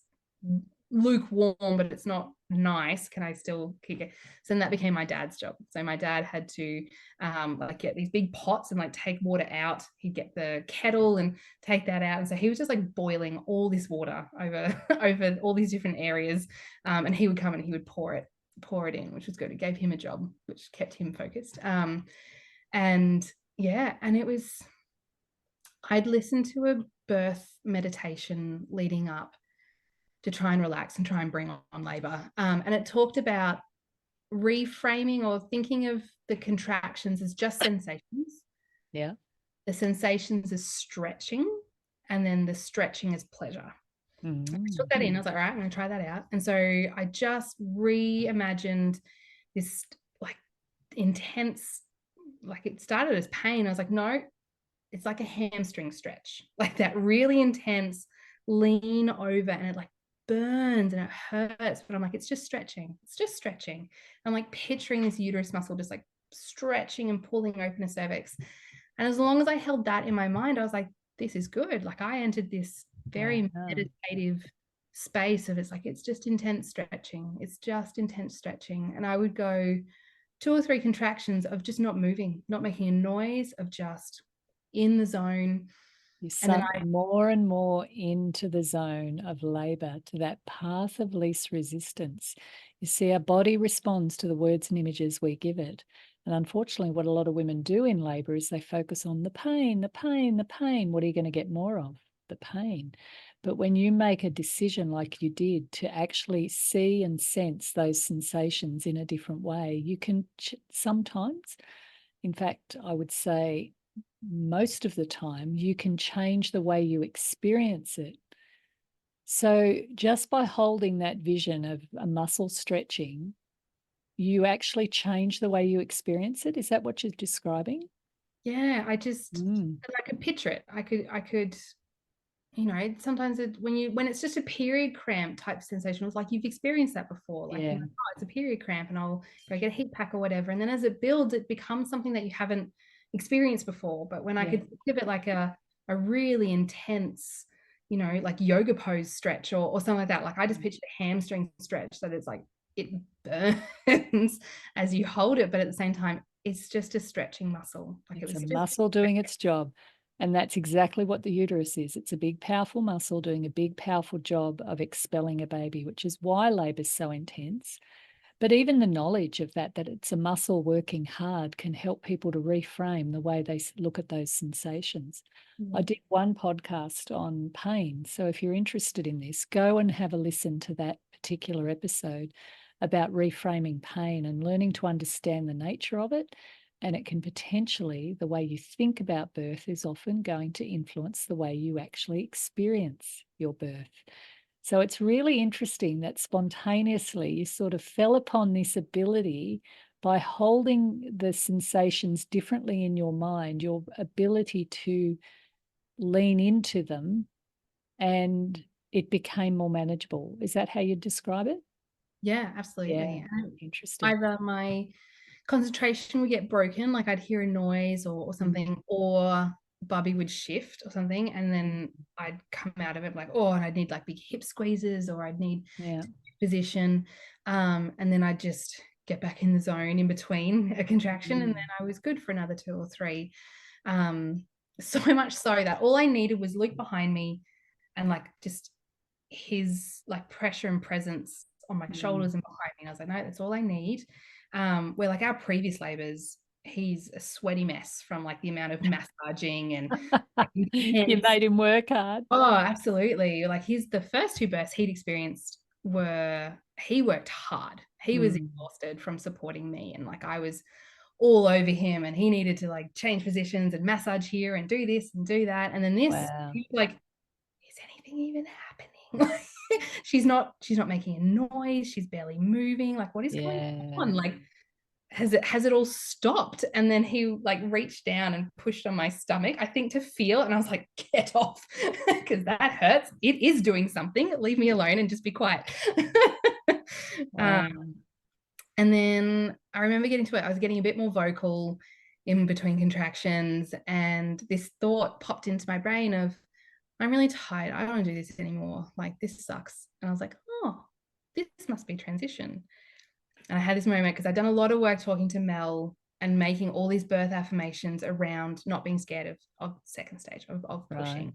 Speaker 3: lukewarm, but it's not nice. Can I still keep it? So then that became my dad's job. So my dad had to like get these big pots and like take water out. He'd get the kettle and take that out. And so he was just like boiling all this water over all these different areas. And he would come and he would pour it in, which was good. It gave him a job, which kept him focused. And it was, I'd listened to a birth meditation leading up to try and relax and try and bring on labor. And it talked about reframing or thinking of the contractions as just sensations.
Speaker 1: Yeah.
Speaker 3: The sensations as stretching, and then the stretching as pleasure. I took that in. I was like, all right, I'm going to try that out. And so I just reimagined this like intense, like it started as pain. I was like, no, it's like a hamstring stretch, like that really intense lean over, and it like burns and it hurts, but I'm like, it's just stretching. I'm like picturing this uterus muscle just like stretching and pulling open a cervix. And as long as I held that in my mind, I was like, this is good. Like I entered this very meditative space of it's just intense stretching. And I would go 2 or 3 contractions of just not moving, not making a noise, of just in the zone.
Speaker 1: You sunk more and more into the zone of labor, to that path of least resistance. You see, our body responds to the words and images we give it. And unfortunately, what a lot of women do in labor is they focus on the pain, the pain, the pain. What are you going to get more of? The pain. But when you make a decision like you did to actually see and sense those sensations in a different way, you can sometimes in fact, I would say most of the time, you can change the way you experience it. So just by holding that vision of a muscle stretching, you actually change the way you experience it. Is that what you're describing?
Speaker 3: Yeah, I could picture it. I could, sometimes when it's just a period cramp type sensation, it's like you've experienced that before. Like,
Speaker 1: Yeah.
Speaker 3: oh, it's a period cramp and I'll go get a heat pack or whatever. And then as it builds, it becomes something that you haven't experienced before. But when I could give it like a really intense, like yoga pose stretch or something like that, like I just pictured a hamstring stretch that it's like it burns as you hold it, but at the same time, it's just a stretching muscle. Like
Speaker 1: It's
Speaker 3: it was
Speaker 1: a
Speaker 3: just
Speaker 1: muscle doing its job. And that's exactly what the uterus is. It's a big, powerful muscle doing a big, powerful job of expelling a baby, which is why labor is so intense. But even the knowledge of that it's a muscle working hard can help people to reframe the way they look at those sensations. I did one podcast on pain. So if you're interested in this, go and have a listen to that particular episode about reframing pain and learning to understand the nature of it. And it can potentially, the way you think about birth is often going to influence the way you actually experience your birth. So it's really interesting that spontaneously you sort of fell upon this ability by holding the sensations differently in your mind, your ability to lean into them, and it became more manageable. Is that how you describe it?
Speaker 3: Yeah, absolutely.
Speaker 1: Yeah, interesting.
Speaker 3: Either my concentration would get broken, like I'd hear a noise or something, or Bubby would shift or something, and then I'd come out of it like, oh, and I'd need like big hip squeezes, or I'd need position, and then I'd just get back in the zone in between a contraction, and then I was good for another 2 or 3. So much so that all I needed was Luke behind me, and like just his like pressure and presence on my shoulders and behind me. And I was like, no, that's all I need. Where like our previous labors, he's a sweaty mess from like the amount of massaging and like,
Speaker 1: You made him work hard.
Speaker 3: Oh, absolutely. Like the first 2 births he'd experienced he worked hard. He was exhausted from supporting me, and like I was all over him, and he needed to like change positions and massage here and do this and do that. And then this, like, is anything even happening? she's not making a noise. She's barely moving. Like, what is going on? Like, has it all stopped? And then he like reached down and pushed on my stomach, I think, to feel, and I was like, get off, because that hurts. It is doing something. Leave me alone and just be quiet. And then I remember getting to it. I was getting a bit more vocal in between contractions, and this thought popped into my brain of, I'm really tired. I don't want to do this anymore. Like, this sucks. And I was like, oh, this must be transition. And I had this moment because I'd done a lot of work talking to Mel and making all these birth affirmations around not being scared of second stage, of pushing.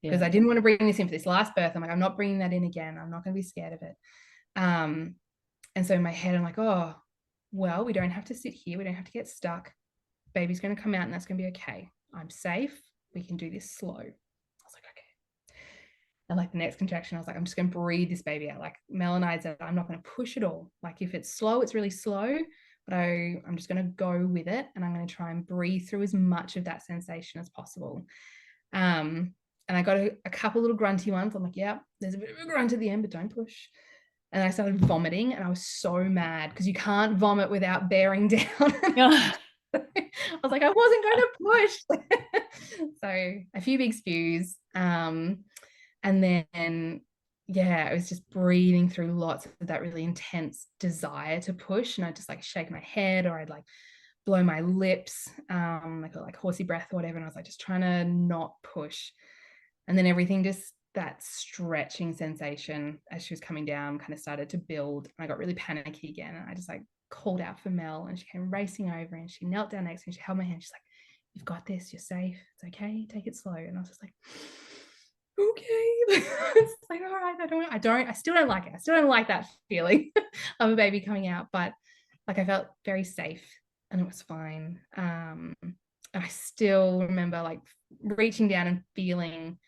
Speaker 3: Because I didn't want to bring this in for this last birth. I'm like, I'm not bringing that in again. I'm not going to be scared of it. And so in my head, I'm like, oh, well, we don't have to sit here. We don't have to get stuck. Baby's going to come out and that's going to be okay. I'm safe. We can do this slow. I was like, okay. And like the next contraction, I was like, I'm just going to breathe this baby out. Like Mel and I said, I'm not going to push it all. Like if it's slow, it's really slow, but I'm just going to go with it. And I'm going to try and breathe through as much of that sensation as possible. And I got a couple little grunty ones. I'm like, yeah, there's a bit of a grunt at the end, but don't push. And I started vomiting, and I was so mad because you can't vomit without bearing down. I was like, I wasn't going to push. So a few big spews. And then, yeah, it was just breathing through lots of that really intense desire to push. And I'd just like shake my head, or I'd like blow my lips, like horsey breath or whatever. And I was like, just trying to not push. And then everything just, that stretching sensation as she was coming down kind of started to build. And I got really panicky again. And I just like called out for Mel, and she came racing over and she knelt down next to me. She held my hand. She's like, you've got this. You're safe. It's okay. Take it slow. And I was just like, okay. It's like, all right. I still don't like it. I still don't like that feeling of a baby coming out. But like I felt very safe and it was fine. And I still remember like reaching down and feeling,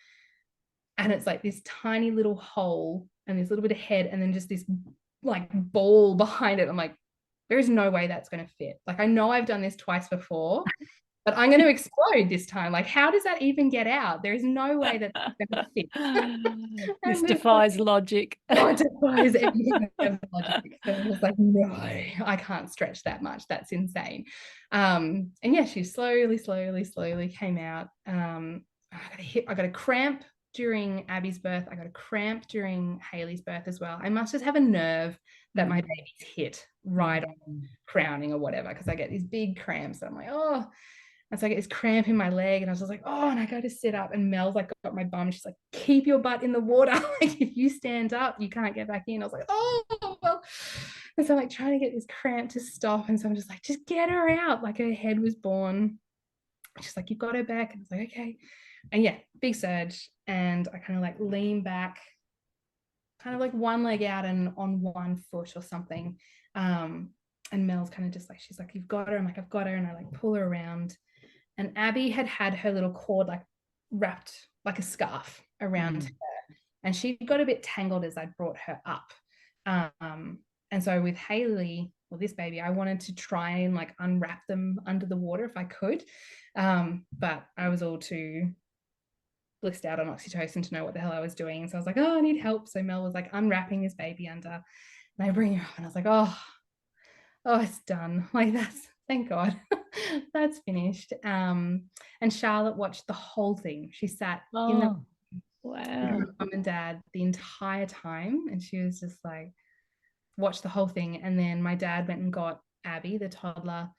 Speaker 3: and it's like this tiny little hole and this little bit of head and then just this like ball behind it. I'm like, there is no way that's going to fit. Like, I know I've done this twice before, but I'm going to explode this time. Like, how does that even get out? There is no way that that's going to fit.
Speaker 1: This
Speaker 3: And
Speaker 1: defies logic.
Speaker 3: it defies everything of logic. So I was like, no, I can't stretch that much. That's insane. And yeah, she slowly came out. I got a cramp during Abby's birth. I got a cramp during Haley's birth as well. I must just have a nerve that my baby's hit right on crowning or whatever, because I get these big cramps. And I'm like, oh. And so I get this cramp in my leg, and I was just like, oh, and I go to sit up, and Mel's like got my bum. She's like, keep your butt in the water. Like, if you stand up, you can't get back in. I was like, oh, well. And so I'm like trying to get this cramp to stop. And so I'm just like, just get her out. Like, her head was born. She's like, you've got her back. And I was like, okay. And yeah, big surge. And I kind of like lean back, kind of like one leg out and on one foot or something. And Mel's kind of just like, she's like, you've got her. I'm like, I've got her. And I like pull her around. And Abby had her little cord like wrapped like a scarf around her. And she got a bit tangled as I brought her up. And so with Haley, or this baby, I wanted to try and like unwrap them under the water if I could. But I was all too blissed out on oxytocin to know what the hell I was doing. So I was like, oh, I need help. So Mel was like unwrapping his baby under, and I bring her up, and I was like, oh, it's done. Like, thank God, that's finished. And Charlotte watched the whole thing. She sat in the
Speaker 1: wow.
Speaker 3: mum and dad the entire time, and she was just like, watched the whole thing. And then my dad went and got Abby, the toddler,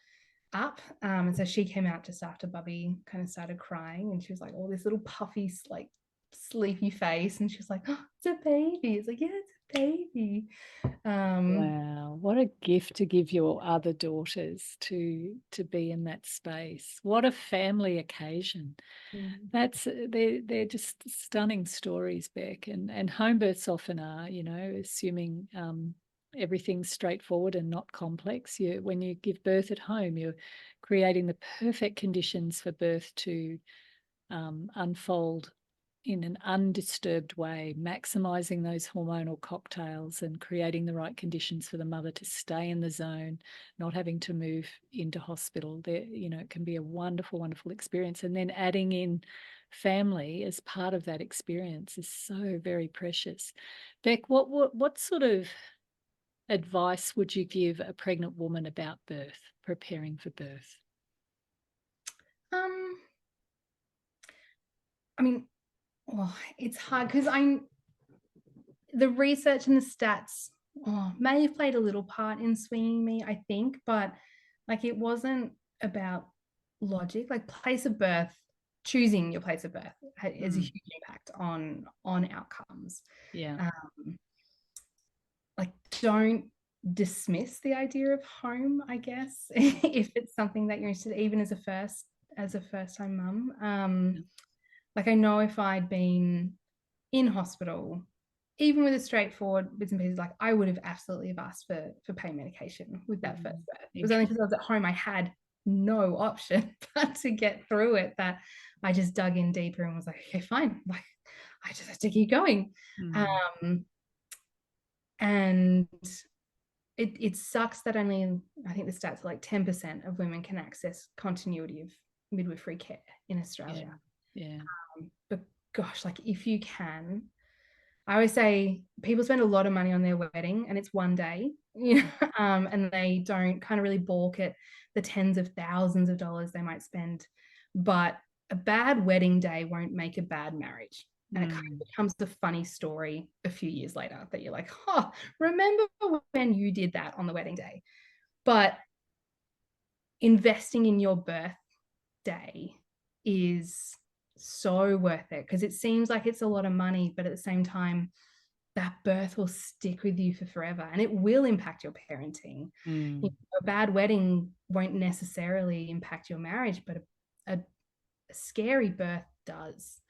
Speaker 3: up. And so she came out just after Bubby kind of started crying, and she was like, oh, this little puffy, like sleepy face, and she was like, oh, it's a baby. It's like, yeah, it's a baby.
Speaker 1: Wow, what a gift to give your other daughters to be in that space. What a family occasion. That's they're just stunning stories, Beck, and home births often are, you know, assuming everything's straightforward and not complex. When you give birth at home, you're creating the perfect conditions for birth to unfold in an undisturbed way, maximizing those hormonal cocktails and creating the right conditions for the mother to stay in the zone, not having to move into hospital. There, you know, it can be a wonderful, wonderful experience. And then adding in family as part of that experience is so very precious. Beck, what sort of advice would you give a pregnant woman about birth, preparing for birth?
Speaker 3: I mean, it's hard because the research and the stats may have played a little part in swinging me, I think, but like, it wasn't about logic. Like, place of birth, choosing your place of birth has a huge impact on outcomes.
Speaker 1: Yeah.
Speaker 3: Like, don't dismiss the idea of home, I guess, if it's something that you're interested in, even as a first time mum. Like, I know if I'd been in hospital, even with a straightforward bits and pieces, like, I would have absolutely have asked for pain medication with that first birth. It was only because I was at home, I had no option but to get through it, that I just dug in deeper and was like, okay, fine. Like, I just have to keep going. And it sucks that only, I think the stats are like 10% of women can access continuity of midwifery care in Australia.
Speaker 1: Yeah.
Speaker 3: But gosh, like, if you can, I always say people spend a lot of money on their wedding, and it's one day, you know, and they don't kind of really balk at the tens of thousands of dollars they might spend. But a bad wedding day won't make a bad marriage. And it kind of becomes a funny story a few years later that you're like, oh, remember when you did that on the wedding day? But investing in your birth day is so worth it, because it seems like it's a lot of money, but at the same time, that birth will stick with you for forever, and it will impact your parenting. You know, a bad wedding won't necessarily impact your marriage, but a scary birth does.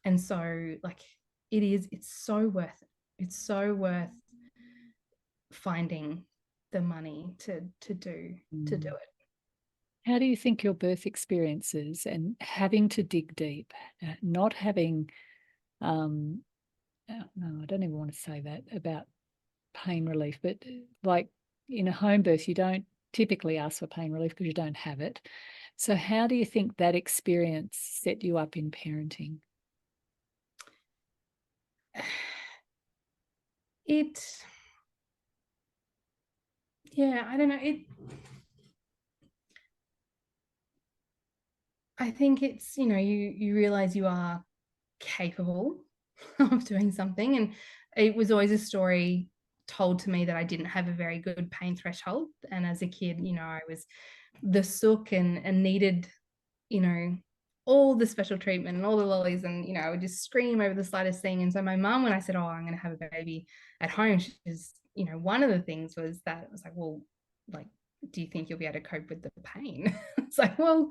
Speaker 3: And so, like, it's so worth it. It's so worth finding the money to do it.
Speaker 1: How do you think your birth experiences and having to dig deep, not having, no, I don't even want to say that about pain relief, but like in a home birth, you don't typically ask for pain relief because you don't have it. So how do you think that experience set you up in parenting?
Speaker 3: I don't know. I think it's, you realize you are capable of doing something. And it was always a story told to me that I didn't have a very good pain threshold. And as a kid, I was the sook and needed, all the special treatment and all the lollies. And, I would just scream over the slightest thing. And so my mum, when I said, oh, I'm going to have a baby at home, she's, one of the things was that it was like, well, like, do you think you'll be able to cope with the pain? It's like, well,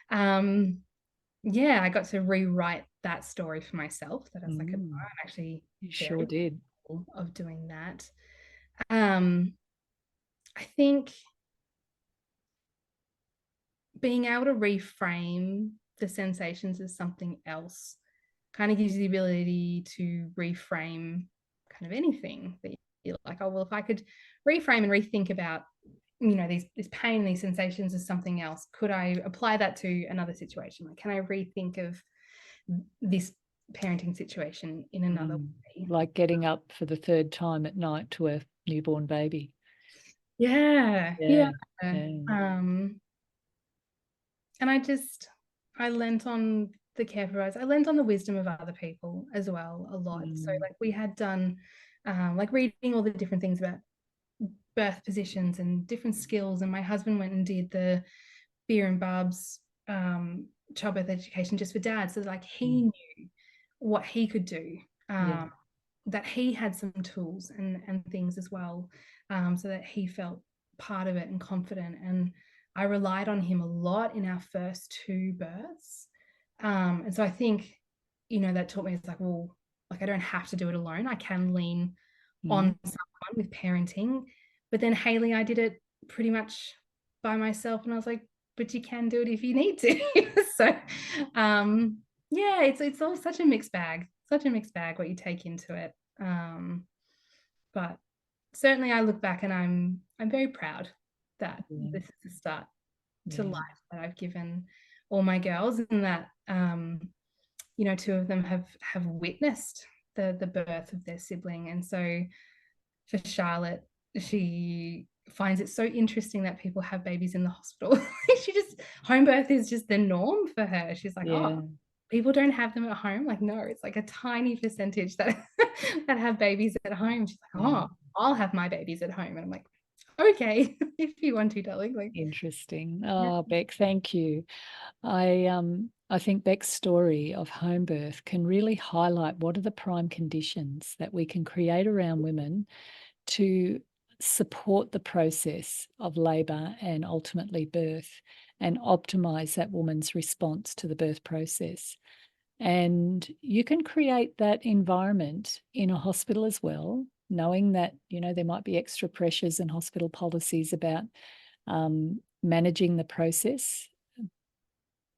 Speaker 3: yeah, I got to rewrite that story for myself. That I was like, oh, I'm actually
Speaker 1: you sure did
Speaker 3: of doing that. I think being able to reframe the sensations as something else kind of gives you the ability to reframe kind of anything that you're like, oh, well, if I could reframe and rethink about, this pain, these sensations as something else, could I apply that to another situation? Like, can I rethink of this parenting situation in another way?
Speaker 1: Like getting up for the third time at night to a newborn baby.
Speaker 3: Yeah. And I lent on the care providers. I lent on the wisdom of other people as well a lot. So like we had done like reading all the different things about birth positions and different skills. And my husband went and did the Beer and Barb's childbirth education just for dad. So like he knew what he could do. That he had some tools and things as well, so that he felt part of it and confident. And I relied on him a lot in our first 2 births. And so I think, that taught me, it's like, well, like I don't have to do it alone. I can lean on someone with parenting. But then Haley, I did it pretty much by myself. And I was like, but you can do it if you need to. So yeah, it's all such a mixed bag what you take into it. But certainly I look back and I'm very proud that this is the start to life that I've given all my girls, and that 2 of them have witnessed the birth of their sibling. And so for Charlotte, she finds it so interesting that people have babies in the hospital. Home birth is just the norm for her. She's like, oh, people don't have them at home. Like, no, it's like a tiny percentage that that have babies at home. She's like, oh, I'll have my babies at home. And I'm like, okay, if you want to, darling. Like,
Speaker 1: interesting. Oh, Beck, thank you. I think Beck's story of home birth can really highlight what are the prime conditions that we can create around women to support the process of labour and ultimately birth, and optimise that woman's response to the birth process. And you can create that environment in a hospital as well, knowing that, there might be extra pressures and hospital policies about managing the process.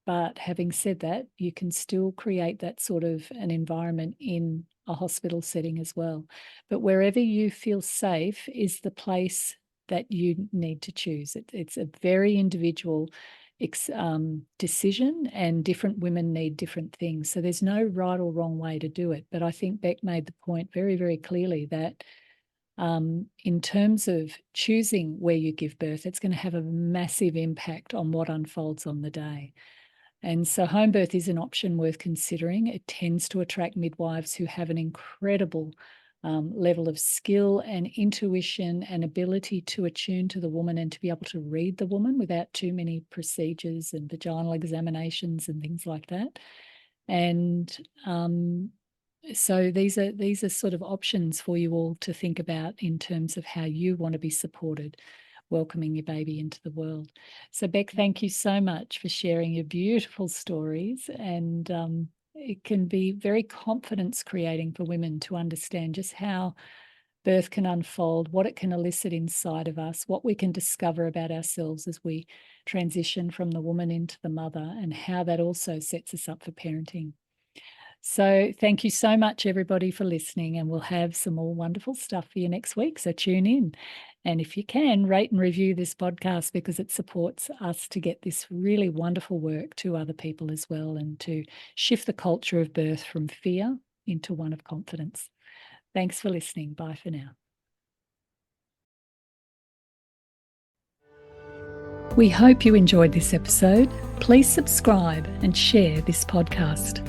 Speaker 1: But having said that, you can still create that sort of an environment in a hospital setting as well. But wherever you feel safe is the place that you need to choose. It's a very individual decision, and different women need different things. So there's no right or wrong way to do it. But I think Beck made the point very, very clearly that in terms of choosing where you give birth, it's going to have a massive impact on what unfolds on the day. And so home birth is an option worth considering. It tends to attract midwives who have an incredible level of skill and intuition and ability to attune to the woman and to be able to read the woman without too many procedures and vaginal examinations and things like that. And so these are sort of options for you all to think about in terms of how you want to be supported welcoming your baby into the world. So Beck, thank you so much for sharing your beautiful stories. And it can be very confidence creating for women to understand just how birth can unfold, what it can elicit inside of us, what we can discover about ourselves as we transition from the woman into the mother, and how that also sets us up for parenting. So thank you so much, everybody, for listening, and we'll have some more wonderful stuff for you next week. So tune in. And if you can, rate and review this podcast because it supports us to get this really wonderful work to other people as well and to shift the culture of birth from fear into one of confidence. Thanks for listening. Bye for now. We hope you enjoyed this episode. Please subscribe and share this podcast.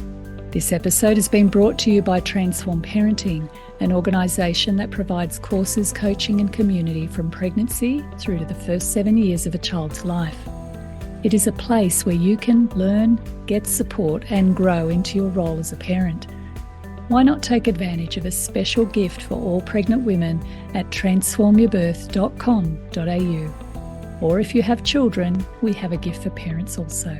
Speaker 1: This episode has been brought to you by Transform Parenting, an organisation that provides courses, coaching and community from pregnancy through to the first 7 years of a child's life. It is a place where you can learn, get support and grow into your role as a parent. Why not take advantage of a special gift for all pregnant women at transformyourbirth.com.au. Or if you have children, we have a gift for parents also.